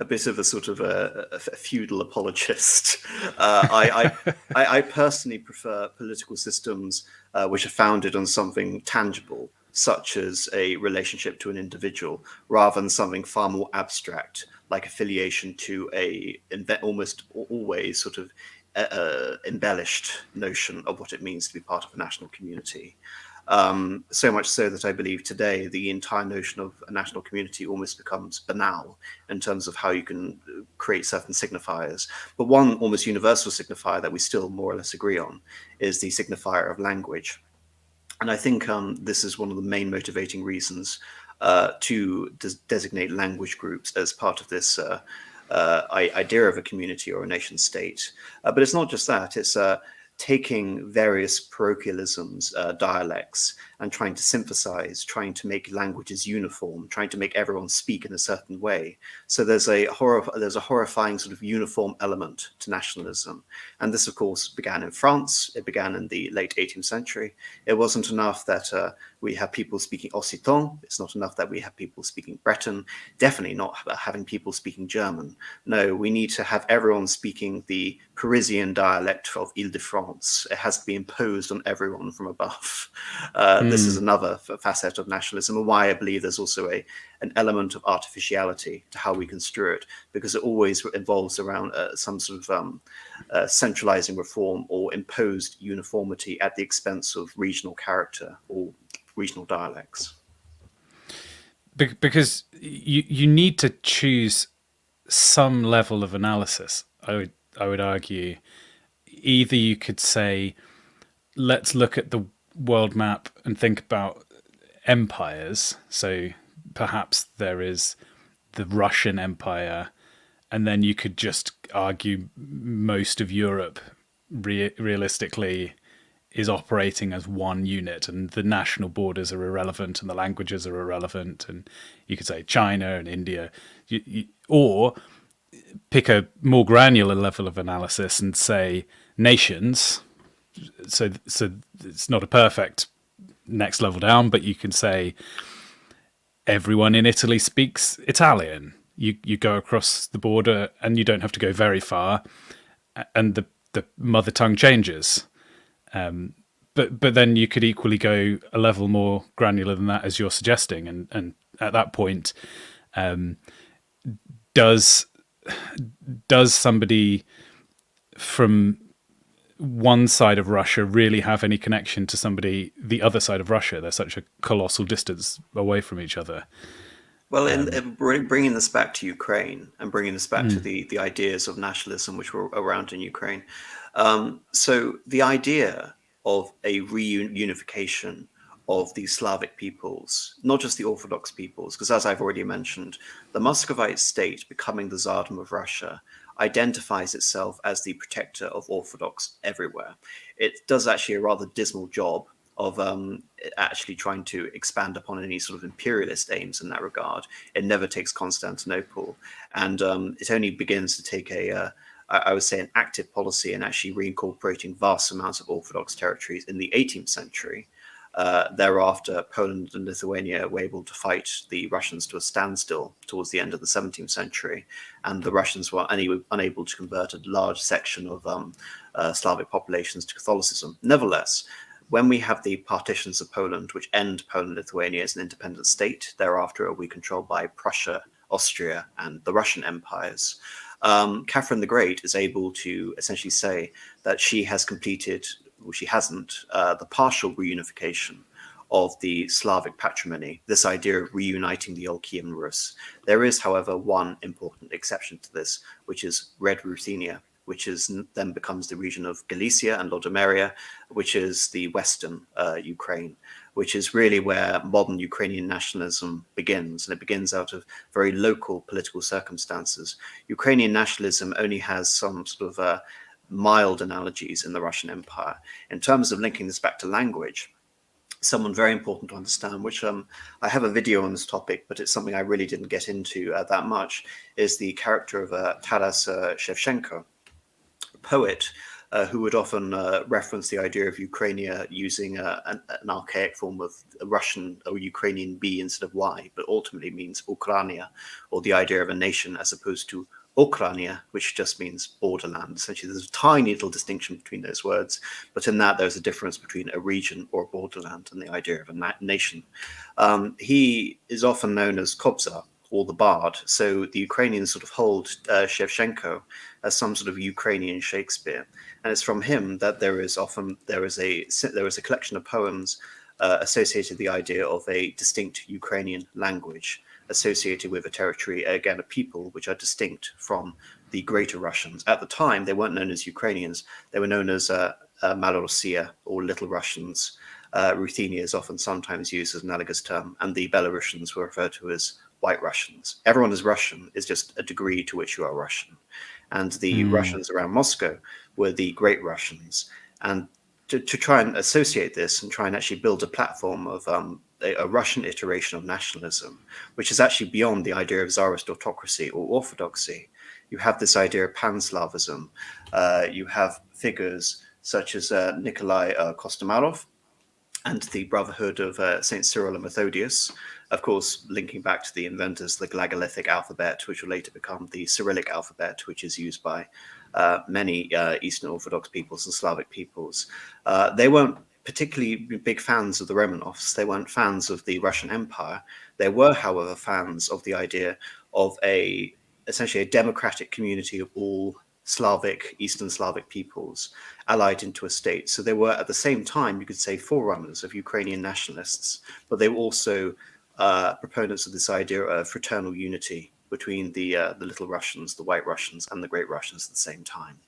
bit of a sort of a feudal apologist, I personally prefer political systems which are founded on something tangible, such as a relationship to an individual, rather than something far more abstract, like affiliation to a almost always sort of embellished notion of what it means to be part of a national community. So much so that I believe today the entire notion of a national community almost becomes banal in terms of how you can create certain signifiers. But one almost universal signifier that we still more or less agree on is the signifier of language. And I think this is one of the main motivating reasons to designate language groups as part of this idea of a community or a nation state. But it's not just that, it's taking various parochialisms, dialects, and trying to synthesize, trying to make languages uniform, trying to make everyone speak in a certain way. So there's a horrifying sort of uniform element to nationalism. And this, of course, began in France. It began in the late 18th century. It wasn't enough that we have people speaking Occitan. It's not enough that we have people speaking Breton. Definitely not having people speaking German. No, we need to have everyone speaking the Parisian dialect of Ile-de-France. It has to be imposed on everyone from above. This is another facet of nationalism, and why I believe there's also an element of artificiality to how we construe it, because it always involves around some sort of centralizing reform or imposed uniformity at the expense of regional character or regional dialects. Because you need to choose some level of analysis. I would argue either you could say, let's look at the world map and think about empires. So perhaps there is the Russian Empire, and then you could just argue most of Europe realistically is operating as one unit, and the national borders are irrelevant and the languages are irrelevant, and you could say China and India, or pick a more granular level of analysis and say nations. So it's not a perfect next level down, but you can say everyone in Italy speaks Italian. You go across the border and you don't have to go very far, and the mother tongue changes. But then you could equally go a level more granular than that, as you're suggesting, and at that point, does somebody from one side of Russia really have any connection to somebody the other side of Russia? They're such a colossal distance away from each other. Well, in bringing this back to Ukraine and bringing this back to the ideas of nationalism which were around in Ukraine, so the idea of a reunification of the Slavic peoples, not just the Orthodox peoples, because as I've already mentioned, the Muscovite state becoming the Tsardom of Russia identifies itself as the protector of Orthodox everywhere. It does actually a rather dismal job of actually trying to expand upon any sort of imperialist aims in that regard. It never takes Constantinople, and it only begins to take I would say, an active policy in actually reincorporating vast amounts of Orthodox territories in the 18th century. Thereafter, Poland and Lithuania were able to fight the Russians to a standstill towards the end of the 17th century, and the Russians were unable to convert a large section of Slavic populations to Catholicism. Nevertheless, when we have the partitions of Poland, which end Poland-Lithuania as an independent state, thereafter we controlled by Prussia, Austria, and the Russian empires. Catherine the Great is able to essentially say that she has completed, well, she hasn't, the partial reunification of the Slavic patrimony, this idea of reuniting the old Kievan Rus. There is, however, one important exception to this, which is Red Ruthenia, which then becomes the region of Galicia and Lodomeria, which is the western Ukraine, which is really where modern Ukrainian nationalism begins. And it begins out of very local political circumstances. Ukrainian nationalism only has some sort of mild analogies in the Russian Empire. In terms of linking this back to language, someone very important to understand, which I have a video on this topic, but it's something I really didn't get into that much, is the character of Taras Shevchenko, poet who would often reference the idea of Ukrainia using an archaic form of a Russian or Ukrainian B instead of Y, but ultimately means Ukraina, or the idea of a nation, as opposed to Ukraina, which just means borderland. Essentially, there's a tiny little distinction between those words, but in that there's a difference between a region or a borderland and the idea of a nation. He is often known as Kobza, or the Bard. So the Ukrainians sort of hold Shevchenko as some sort of Ukrainian Shakespeare, and it's from him that there is a collection of poems associated with the idea of a distinct Ukrainian language associated with a territory, again, a people which are distinct from the Greater Russians. At the time, they weren't known as Ukrainians; they were known as Malorussia, or Little Russians. Ruthenia is often sometimes used as an analogous term, and the Belarusians were referred to as White Russians. Everyone is Russian, is just a degree to which you are Russian. And the Russians around Moscow were the Great Russians. And to try and associate this and try and actually build a platform of a Russian iteration of nationalism, which is actually beyond the idea of Tsarist autocracy or orthodoxy. You have this idea of Pan-Slavism. You have figures such as Nikolai Kostomarov, and the Brotherhood of St. Cyril and Methodius, of course, linking back to the inventors of the Glagolithic alphabet, which will later become the Cyrillic alphabet, which is used by many Eastern Orthodox peoples and Slavic peoples. They weren't particularly big fans of the Romanovs. They weren't fans of the Russian Empire. They were, however, fans of the idea of essentially a democratic community of all Slavic, Eastern Slavic peoples allied into a state. So they were at the same time, you could say, forerunners of Ukrainian nationalists, but they were also proponents of this idea of fraternal unity between the Little Russians, the White Russians, and the Great Russians at the same time.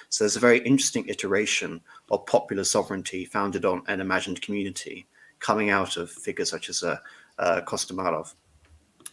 So there's a very interesting iteration of popular sovereignty founded on an imagined community coming out of figures such as Kostomarov.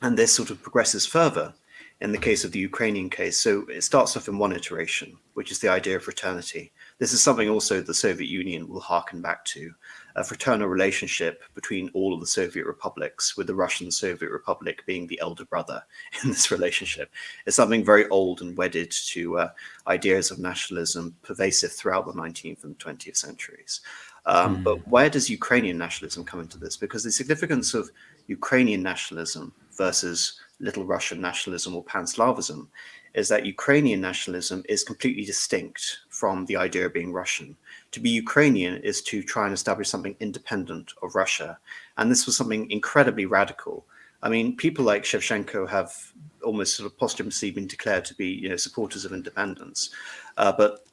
And this sort of progresses further in the case of the Ukrainian case. So it starts off in one iteration, which is the idea of fraternity. This is something also the Soviet Union will harken back to, a fraternal relationship between all of the Soviet republics, with the Russian Soviet Republic being the elder brother in this relationship. It's something very old and wedded to ideas of nationalism pervasive throughout the 19th and 20th centuries. But where does Ukrainian nationalism come into this? Because the significance of Ukrainian nationalism versus Little Russian nationalism or Pan-Slavism is that Ukrainian nationalism is completely distinct from the idea of being Russian. To be Ukrainian is to try and establish something independent of Russia. And this was something incredibly radical. I mean, people like Shevchenko have almost sort of posthumously been declared to be, supporters of independence. But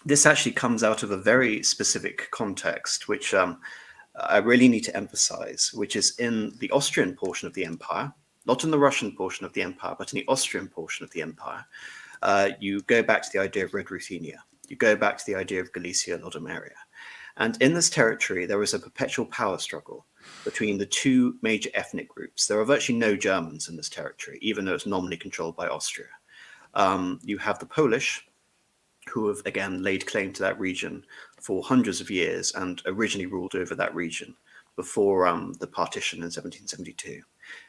this actually comes out of a very specific context, which I really need to emphasize, which is in the Austrian portion of the empire, not in the Russian portion of the empire, but in the Austrian portion of the empire. You go back to the idea of Red Ruthenia. You go back to the idea of Galicia and Lodomeria. And in this territory, there was a perpetual power struggle between the two major ethnic groups. There are virtually no Germans in this territory, even though it's nominally controlled by Austria. You have the Polish, who have again laid claim to that region for hundreds of years and originally ruled over that region before the partition in 1772.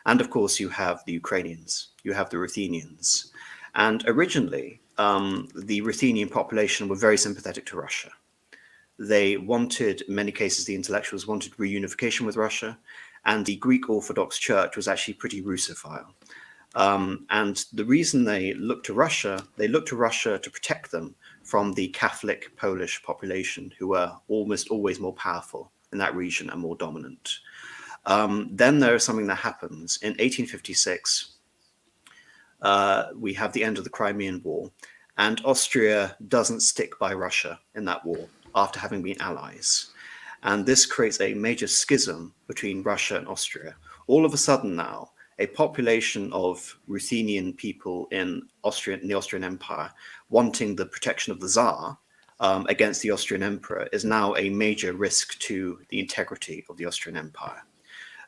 And of course, you have the Ukrainians, you have the Ruthenians. And originally, the Ruthenian population were very sympathetic to Russia. They wanted, in many cases, the intellectuals wanted reunification with Russia, and the Greek Orthodox Church was actually pretty Russophile. And the reason they looked to Russia to protect them from the Catholic Polish population, who were almost always more powerful in that region and more dominant. Then there is something that happens. In 1856, we have the end of the Crimean War, and Austria doesn't stick by Russia in that war after having been allies. And this creates a major schism between Russia and Austria. All of a sudden now, a population of Ruthenian people in the Austrian Empire wanting the protection of the Tsar against the Austrian Emperor is now a major risk to the integrity of the Austrian Empire.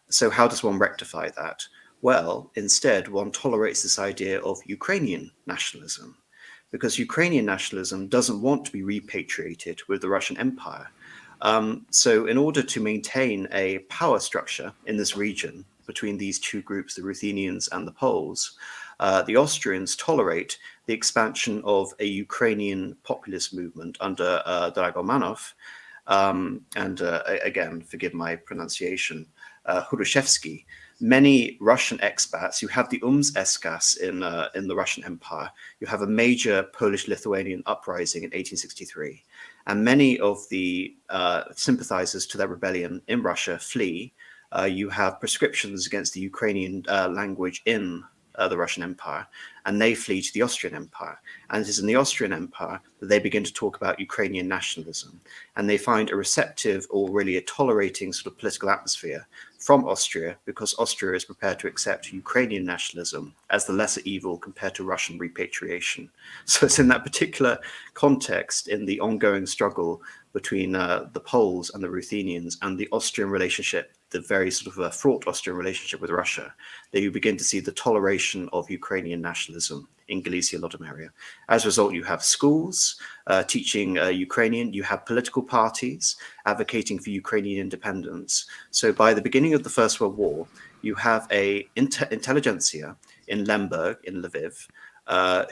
So how does one rectify that? Well, instead, one tolerates this idea of Ukrainian nationalism, because Ukrainian nationalism doesn't want to be repatriated with the Russian Empire. So in order to maintain a power structure in this region between these two groups, the Ruthenians and the Poles, the Austrians tolerate the expansion of a Ukrainian populist movement under Dragomanov, and again, forgive my pronunciation, Hrushevsky. Many Russian expats, you have the Eskas in the Russian Empire, you have a major Polish-Lithuanian uprising in 1863, and many of the sympathizers to that rebellion in Russia flee. You have prescriptions against the Ukrainian language in the Russian Empire, and they flee to the Austrian Empire. And it is in the Austrian Empire that they begin to talk about Ukrainian nationalism. And they find a receptive, or really a tolerating sort of political atmosphere from Austria, because Austria is prepared to accept Ukrainian nationalism as the lesser evil compared to Russian repatriation. So it's in that particular context, in the ongoing struggle between the Poles and the Ruthenians and the Austrian relationship, the very sort of fraught Austrian relationship with Russia, that you begin to see the toleration of Ukrainian nationalism in Galicia, Lodomeria. As a result, you have schools teaching Ukrainian, you have political parties advocating for Ukrainian independence. So by the beginning of the First World War, you have a intelligentsia in Lemberg, in Lviv,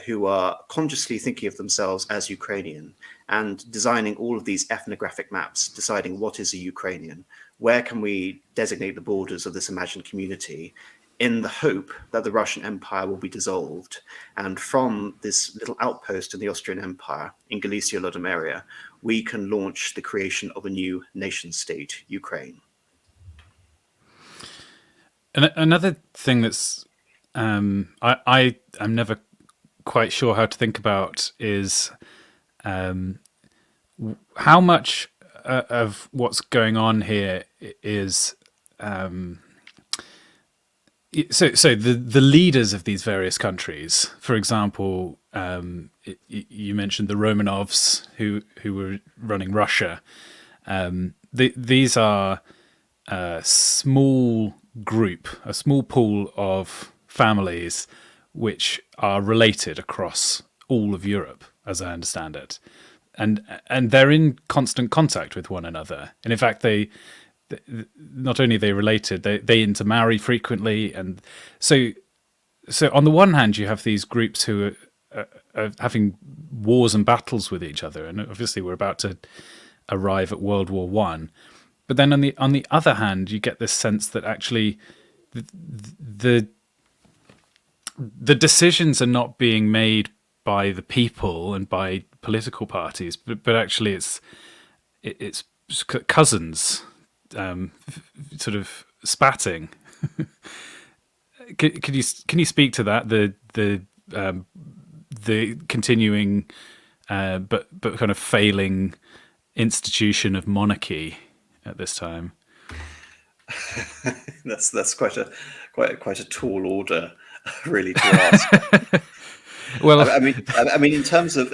who are consciously thinking of themselves as Ukrainian and designing all of these ethnographic maps, deciding what is a Ukrainian, where can we designate the borders of this imagined community in the hope that the Russian Empire will be dissolved. And from this little outpost in the Austrian Empire in Galicia-Lodomeria, we can launch the creation of a new nation state, Ukraine. And another thing that's I'm never quite sure how to think about is how much of what's going on here is so the leaders of these various countries, for example, you mentioned the Romanovs who were running Russia. These are a small group, a small pool of families which are related across all of Europe, as I understand it, and they're in constant contact with one another. And in fact, they not only are they related, they intermarry frequently, and so on the one hand, you have these groups who are having wars and battles with each other, and obviously we're about to arrive at World War One. But then on the other hand, you get this sense that actually the decisions are not being made by the people and by political parties, but actually it's cousins sort of spatting. Can you speak to that? The continuing but kind of failing institution of monarchy at this time. That's quite a tall order, really, to ask. Well, I mean, in terms of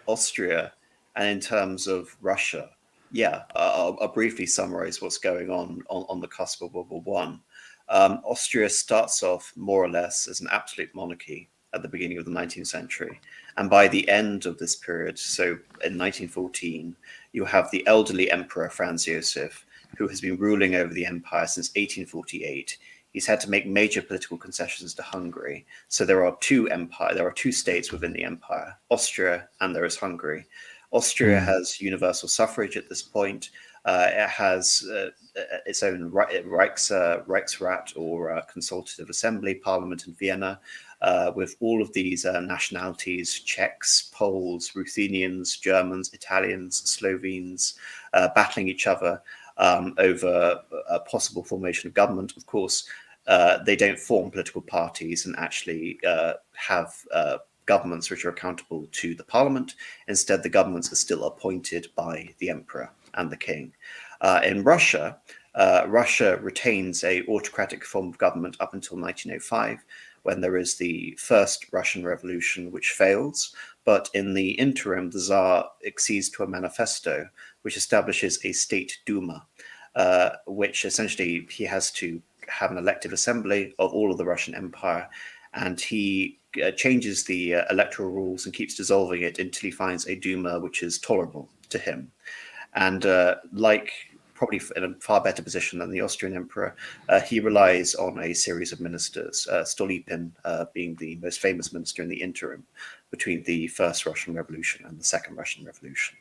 Austria and in terms of Russia, yeah, I'll briefly summarize what's going on the cusp of World War One. Austria starts off more or less as an absolute monarchy at the beginning of the 19th century. And by the end of this period, so in 1914, you have the elderly Emperor Franz Joseph, who has been ruling over the empire since 1848. He's had to make major political concessions to Hungary. So there are two states within the empire, Austria and there is Hungary. Austria has universal suffrage at this point. It has its own Reichsrat, or Consultative Assembly, Parliament in Vienna, with all of these nationalities: Czechs, Poles, Ruthenians, Germans, Italians, Slovenes, battling each other over a possible formation of government. Of course, they don't form political parties and actually have governments which are accountable to the parliament. Instead, the governments are still appointed by the emperor and the king. In Russia, Russia retains a autocratic form of government up until 1905, when there is the first Russian Revolution, which fails. But in the interim, the Tsar accedes to a manifesto which establishes a state Duma, which essentially he has to have an elective assembly of all of the Russian Empire, and he changes the electoral rules and keeps dissolving it until he finds a Duma which is tolerable to him. And probably in a far better position than the Austrian emperor, he relies on a series of ministers, Stolypin being the most famous minister in the interim between the First Russian Revolution and the Second Russian Revolution.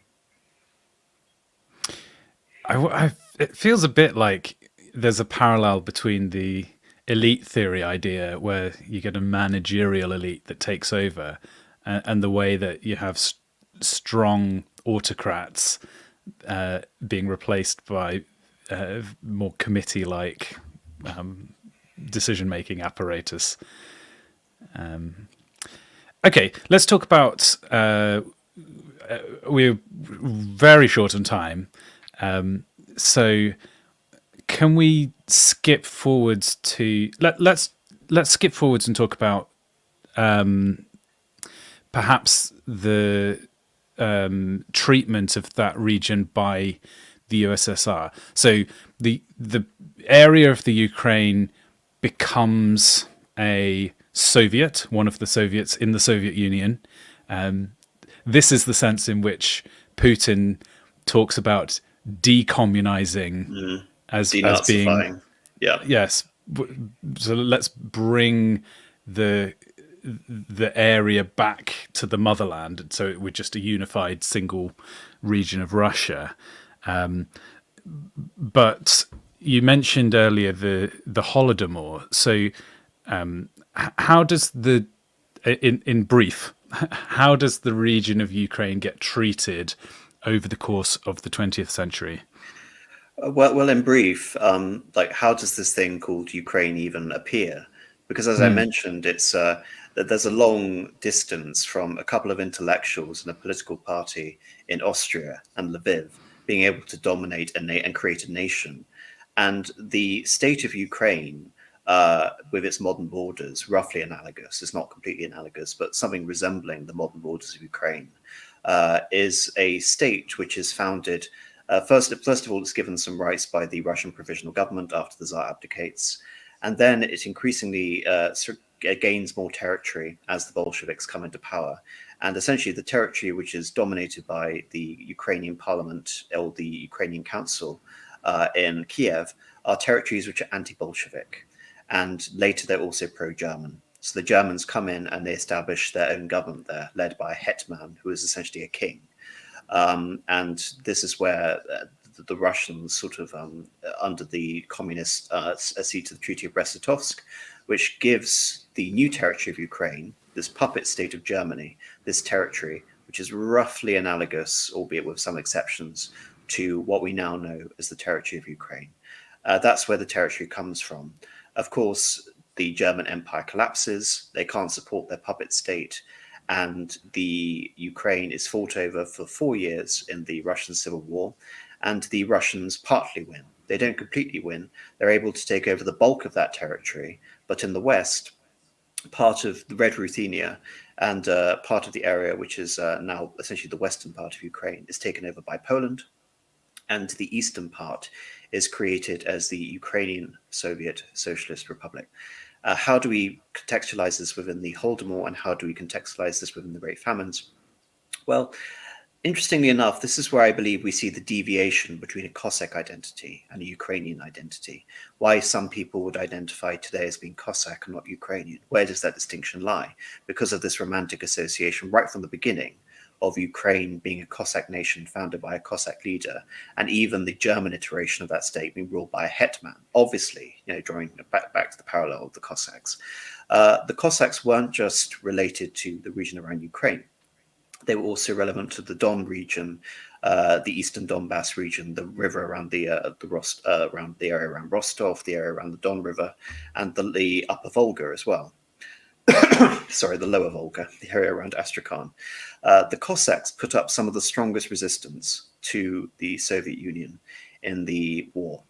It feels a bit like there's a parallel between the elite theory idea, where you get a managerial elite that takes over, and the way that you have strong autocrats being replaced by more committee-like decision-making apparatus. Okay, let's talk about... we're very short on time, so can we skip forwards to... Let's skip forwards and talk about perhaps the treatment of that region by the USSR. So the area of the Ukraine becomes a Soviet, one of the Soviets in the Soviet Union. This is the sense in which Putin talks about decommunizing as being, yes. So let's bring the area back to the motherland, so we're just a unified single region of Russia. But you mentioned earlier the Holodomor. So how does the in brief, how does the region of Ukraine get treated over the course of the 20th century? Well, in brief, like how does this thing called Ukraine even appear? Because as I mentioned, it's that there's a long distance from a couple of intellectuals and a political party in Austria and Lviv being able to dominate and create a nation, and the state of Ukraine, with its modern borders, roughly analogous. It's not completely analogous, but something resembling the modern borders of Ukraine, is a state which is founded. First of all, it's given some rights by the Russian provisional government after the Tsar abdicates, and then it increasingly gains more territory as the Bolsheviks come into power. And essentially, the territory which is dominated by the Ukrainian parliament or the Ukrainian council in Kiev are territories which are anti-Bolshevik. And later, they're also pro-German. So the Germans come in and they establish their own government there, led by a hetman, who is essentially a king. And this is where the Russians sort of, under the communists, accede to the Treaty of Brest-Litovsk, which gives the new territory of Ukraine, this puppet state of Germany, this territory, which is roughly analogous, albeit with some exceptions, to what we now know as the territory of Ukraine. That's where the territory comes from. Of course, the German Empire collapses. They can't support their puppet state. And the Ukraine is fought over for 4 years in the Russian Civil War, and the Russians partly win. They don't completely win. They're able to take over the bulk of that territory, but in the west, part of the Red Ruthenia and part of the area which is now essentially the western part of Ukraine is taken over by Poland, and the eastern part is created as the Ukrainian Soviet Socialist Republic. How do we contextualize this within the Holodomor, and how do we contextualize this within the Great Famines? Well, interestingly enough, this is where I believe we see the deviation between a Cossack identity and a Ukrainian identity. Why some people would identify today as being Cossack and not Ukrainian. Where does that distinction lie? Because of this romantic association right from the beginning of Ukraine being a Cossack nation founded by a Cossack leader, and even the German iteration of that state being ruled by a hetman, obviously, drawing back to the parallel of the Cossacks. The Cossacks weren't just related to the region around Ukraine. They were also relevant to the Don region, the eastern Donbass region, the river around around the area around Rostov, the area around the Don River, and the upper Volga as well. Sorry, the lower Volga, the area around Astrakhan. The Cossacks put up some of the strongest resistance to the Soviet Union in the war.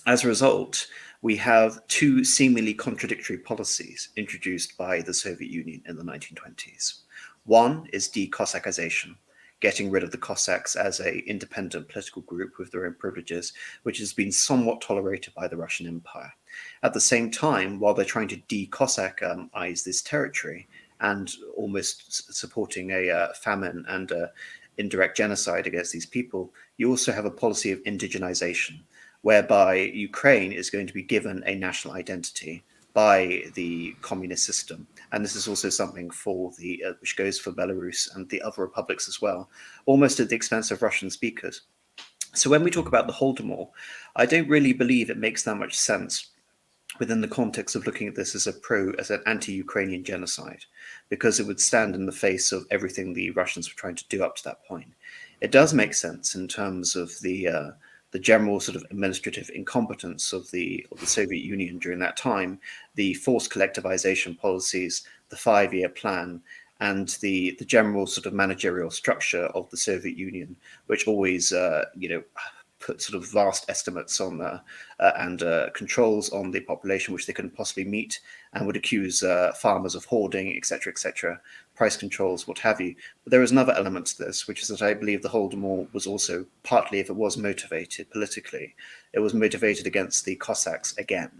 As a result, we have two seemingly contradictory policies introduced by the Soviet Union in the 1920s. One is de-Cossacization, getting rid of the Cossacks as an independent political group with their own privileges, which has been somewhat tolerated by the Russian Empire. At the same time, while they're trying to de-Cossacize this territory and almost supporting a famine and indirect genocide against these people, you also have a policy of indigenization, whereby Ukraine is going to be given a national identity by the communist system. And this is also something for which goes for Belarus and the other republics as well, almost at the expense of Russian speakers. So when we talk about the Holodomor, I don't really believe it makes that much sense within the context of looking at this as an anti-Ukrainian genocide, because it would stand in the face of everything the Russians were trying to do up to that point. It does make sense in terms of the general sort of administrative incompetence of the Soviet Union during that time, the forced collectivization policies, the 5-year plan, and the general sort of managerial structure of the Soviet Union, which always put sort of vast estimates on and controls on the population which they couldn't possibly meet, and would accuse farmers of hoarding, etc., price controls, what have you. But there is another element to this, which is that I believe the Holodomor was also partly, if it was motivated politically, it was motivated against the Cossacks again,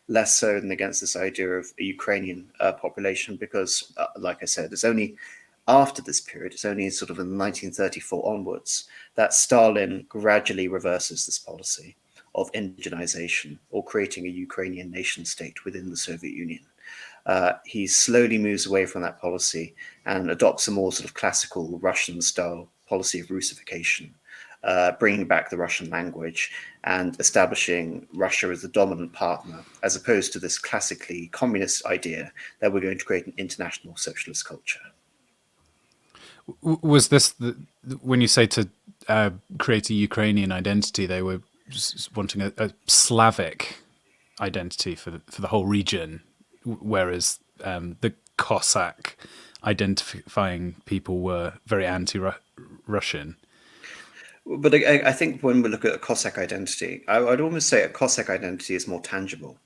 less so than against this idea of a Ukrainian population, because, like I said, it's only after this period, it's only sort of in 1934 onwards, that Stalin gradually reverses this policy of indigenization or creating a Ukrainian nation state within the Soviet Union. He slowly moves away from that policy and adopts a more sort of classical Russian-style policy of Russification, bringing back the Russian language and establishing Russia as the dominant partner, as opposed to this classically communist idea that we're going to create an international socialist culture. Was this when you say to create a Ukrainian identity, they were wanting a Slavic identity for the whole region, whereas the Cossack identifying people were very anti-Russian. But I think when we look at a Cossack identity, I'd almost say a Cossack identity is more tangible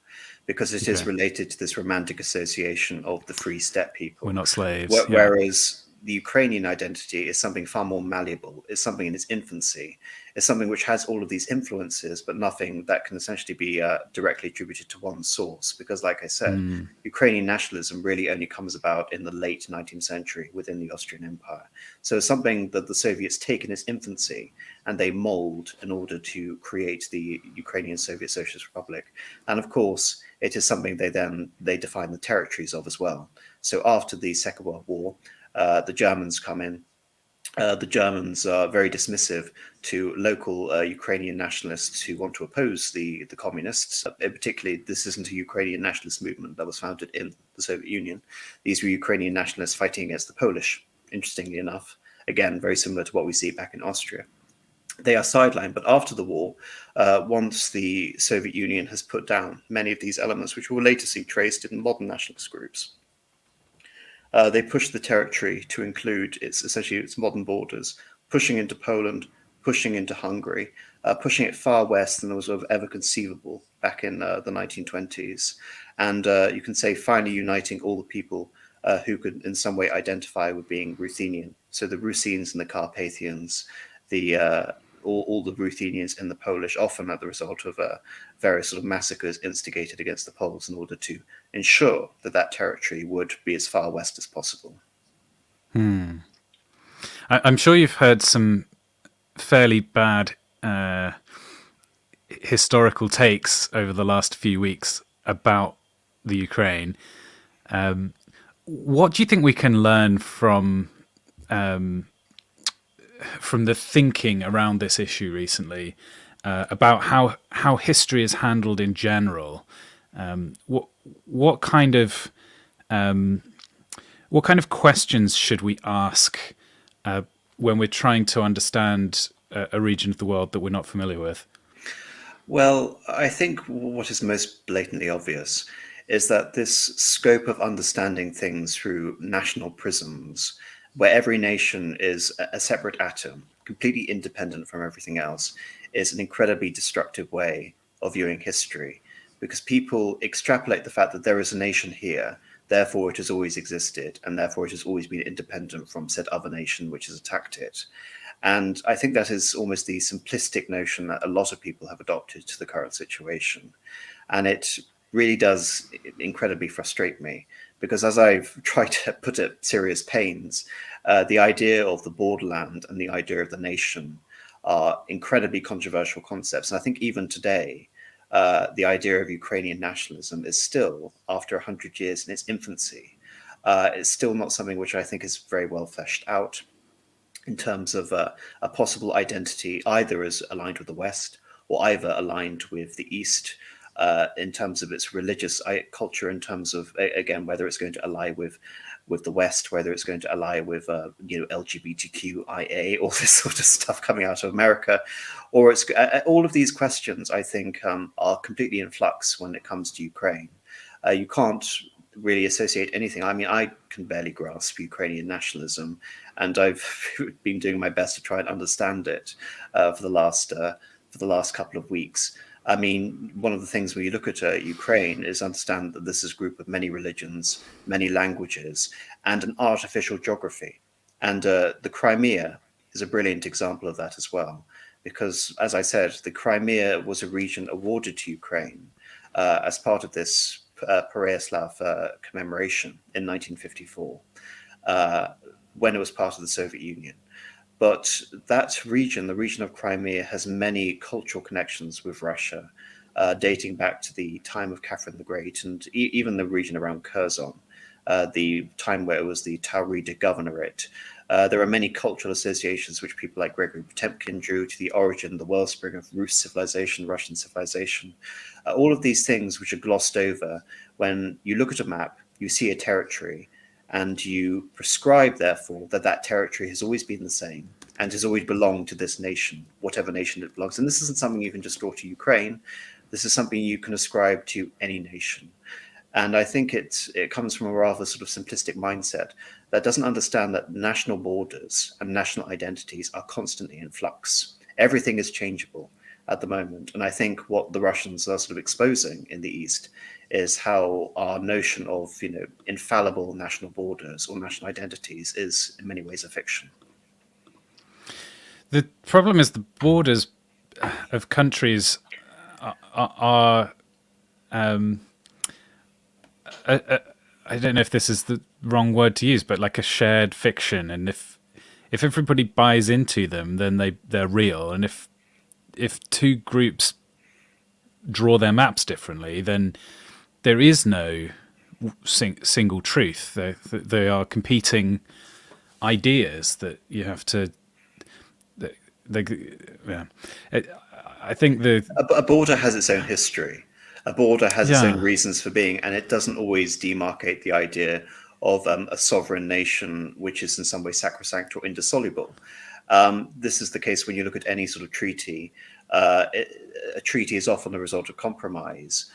because it is related to this romantic association of the free steppe people. We're not slaves. Whereas the Ukrainian identity is something far more malleable. It's something in its infancy. It's something which has all of these influences, but nothing that can essentially be directly attributed to one source. Because, like I said, Ukrainian nationalism really only comes about in the late 19th century within the Austrian Empire. So it's something that the Soviets take in its infancy and they mold in order to create the Ukrainian Soviet Socialist Republic. And of course, it is something they define the territories of as well. So after the Second World War, the Germans come in. The Germans are very dismissive to local Ukrainian nationalists who want to oppose the communists. Particularly, this isn't a Ukrainian nationalist movement that was founded in the Soviet Union. These were Ukrainian nationalists fighting against the Polish, interestingly enough. Again, very similar to what we see back in Austria. They are sidelined, but after the war, once the Soviet Union has put down many of these elements, which we'll later see traced in modern nationalist groups, they pushed the territory to include essentially its modern borders, pushing into Poland, pushing into Hungary, pushing it far west than was ever conceivable back in the 1920s. And you can say finally uniting all the people who could in some way identify with being Ruthenian. So the Rusyns and the Carpathians, all the Ruthenians in the Polish, often at the result of various sort of massacres instigated against the Poles in order to ensure that that territory would be as far west as possible. I'm sure you've heard some fairly bad historical takes over the last few weeks about the Ukraine. What do you think we can learn from the thinking around this issue recently about how history is handled in general? What kind of questions should we ask when we're trying to understand a region of the world that we're not familiar with? Well, I think what is most blatantly obvious is that this scope of understanding things through national prisms, where every nation is a separate atom, completely independent from everything else, is an incredibly destructive way of viewing history, because people extrapolate the fact that there is a nation here, therefore it has always existed, and therefore it has always been independent from said other nation which has attacked it. And I think that is almost the simplistic notion that a lot of people have adopted to the current situation. And it really does incredibly frustrate me, because as I've tried to put at serious pains, the idea of the borderland and the idea of the nation are incredibly controversial concepts. And I think even today, the idea of Ukrainian nationalism is still, after 100 years in its infancy, it's still not something which I think is very well fleshed out in terms of a possible identity, either as aligned with the West or either aligned with the East, in terms of its religious culture, in terms of, again, whether it's going to ally with the West, whether it's going to ally with LGBTQIA, all this sort of stuff coming out of America, or it's all of these questions, I think, are completely in flux when it comes to Ukraine. You can't really associate anything. I mean, I can barely grasp Ukrainian nationalism, and I've been doing my best to try and understand it for the last couple of weeks. I mean, one of the things when you look at Ukraine is understand that this is a group of many religions, many languages, and an artificial geography. And the Crimea is a brilliant example of that as well, because, as I said, the Crimea was a region awarded to Ukraine as part of this Pereyaslav commemoration in 1954, when it was part of the Soviet Union. But that region, the region of Crimea, has many cultural connections with Russia, dating back to the time of Catherine the Great, and even the region around Kherson, the time where it was the Taurida Governorate, There are many cultural associations which people like Gregory Potemkin drew to the origin, the wellspring of Rus civilization, Russian civilization. All of these things which are glossed over when you look at a map, you see a territory, and you prescribe, therefore, that that territory has always been the same and has always belonged to this nation, whatever nation it belongs. And this isn't something you can just draw to Ukraine. This is something you can ascribe to any nation. And I think it comes from a rather sort of simplistic mindset that doesn't understand that national borders and national identities are constantly in flux. Everything is changeable at the moment. And I think what the Russians are sort of exposing in the East is how our notion of, infallible national borders or national identities is in many ways a fiction. The problem is the borders of countries are I don't know if this is the wrong word to use, but like a shared fiction. And if everybody buys into them, then they're real. And if two groups draw their maps differently, then there is no single truth. They are competing ideas that you have to. Yeah, I think a border has its own history. A border has its Yeah. own reasons for being, and it doesn't always demarcate the idea of a sovereign nation, which is in some way sacrosanct or indissoluble. This is the case when you look at any sort of treaty. A treaty is often the result of compromise.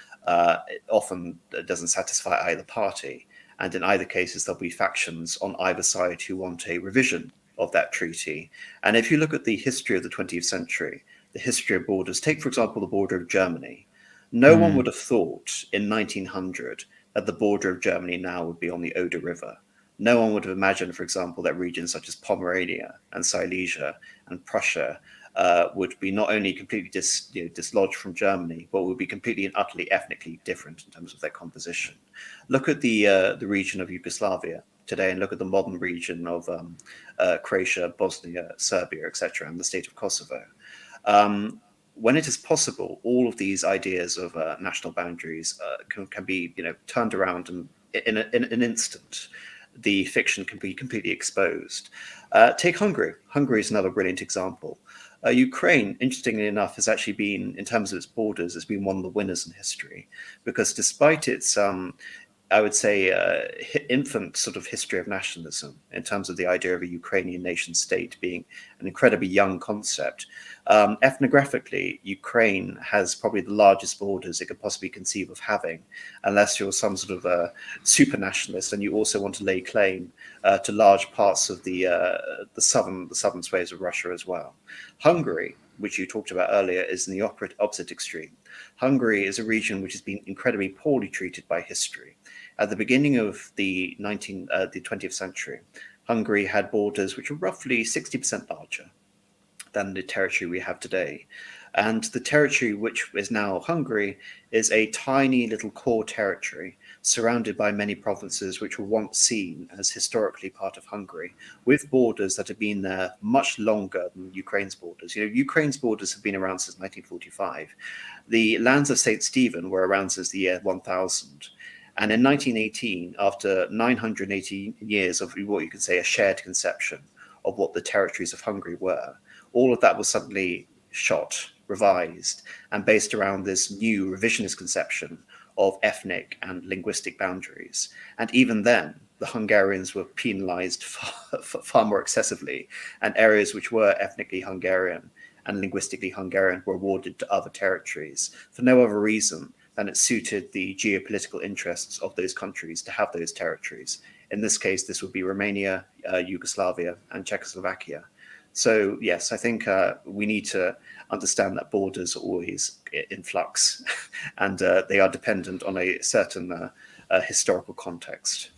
It often doesn't satisfy either party. And in either cases, there'll be factions on either side who want a revision of that treaty. And if you look at the history of the 20th century, the history of borders, take, for example, the border of Germany. No one would have thought in 1900 that the border of Germany now would be on the Oder River. No one would have imagined, for example, that regions such as Pomerania and Silesia and Prussia would be not only completely dislodged from Germany, but would be completely and utterly ethnically different in terms of their composition. Look at the region of Yugoslavia today, and look at the modern region of Croatia, Bosnia, Serbia, etc., and the state of Kosovo. When it is possible, all of these ideas of national boundaries can be, turned around, and in an instant, the fiction can be completely exposed. Take Hungary. Hungary is another brilliant example. Ukraine, interestingly enough, has actually been, in terms of its borders, has been one of the winners in history, because despite its I would say, infant sort of history of nationalism in terms of the idea of a Ukrainian nation state being an incredibly young concept. Ethnographically, Ukraine has probably the largest borders it could possibly conceive of having, unless you're some sort of a super nationalist and you also want to lay claim to large parts of the southern swathes of Russia as well. Hungary, which you talked about earlier, is in the opposite extreme. Hungary is a region which has been incredibly poorly treated by history. At the beginning of the 20th century, Hungary had borders which were roughly 60% larger than the territory we have today. And the territory which is now Hungary is a tiny little core territory surrounded by many provinces which were once seen as historically part of Hungary, with borders that have been there much longer than Ukraine's borders. Ukraine's borders have been around since 1945. The lands of St. Stephen were around since the year 1000. And in 1918, after 980 years of what you could say a shared conception of what the territories of Hungary were, all of that was suddenly shot, revised, and based around this new revisionist conception of ethnic and linguistic boundaries. And even then, the Hungarians were penalized far more excessively, and areas which were ethnically Hungarian and linguistically Hungarian were awarded to other territories for no other reason than it suited the geopolitical interests of those countries to have those territories. In this case, this would be Romania, Yugoslavia, and Czechoslovakia. So yes, I think we need to understand that borders are always in flux and they are dependent on a certain historical context.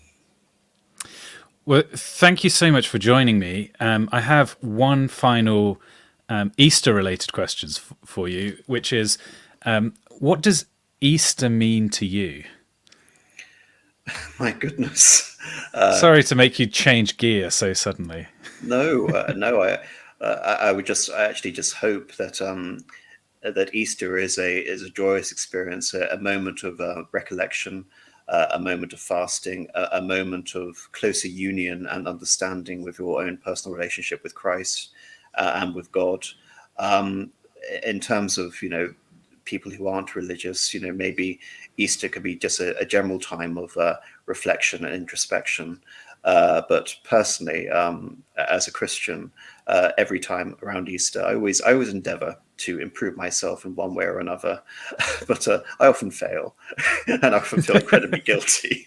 Well, thank you so much for joining me. I have one final Easter-related question for you, which is, what does Easter mean to you? My goodness. Sorry to make you change gear so suddenly. No. I actually just hope that that Easter is a joyous experience, a moment of recollection, a moment of fasting, a moment of closer union and understanding with your own personal relationship with Christ and with God. In terms of, people who aren't religious, maybe Easter could be just a general time of reflection and introspection. But personally, as a Christian, every time around Easter, I always endeavor to improve myself in one way or another, but I often fail, and I often feel incredibly guilty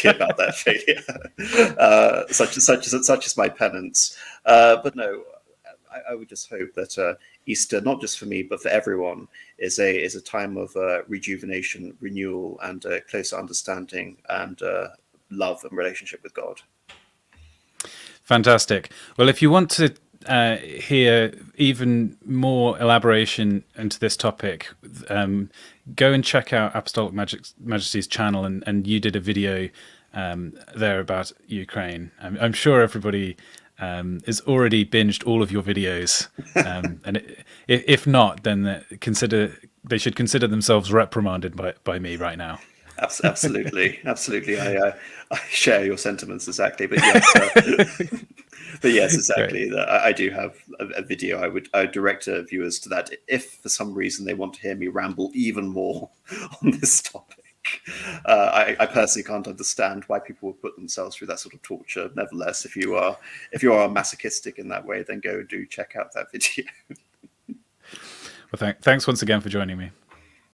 about that failure. Such is my penance. But no, I would just hope that Easter, not just for me but for everyone, is a time of rejuvenation, renewal, and closer understanding and love and relationship with God. Fantastic. Well, if you want to hear even more elaboration into this topic, go and check out Apostolic Majesty's channel, and you did a video there about Ukraine. I'm sure everybody has already binged all of your videos, and if not, then they should consider themselves reprimanded by me right now. Absolutely. I share your sentiments exactly, but yes, exactly. I do have a video. I would direct viewers to that if for some reason they want to hear me ramble even more on this topic. I personally can't understand why people would put themselves through that sort of torture. Nevertheless, if you are masochistic in that way, then go do check out that video. Well, thanks once again for joining me.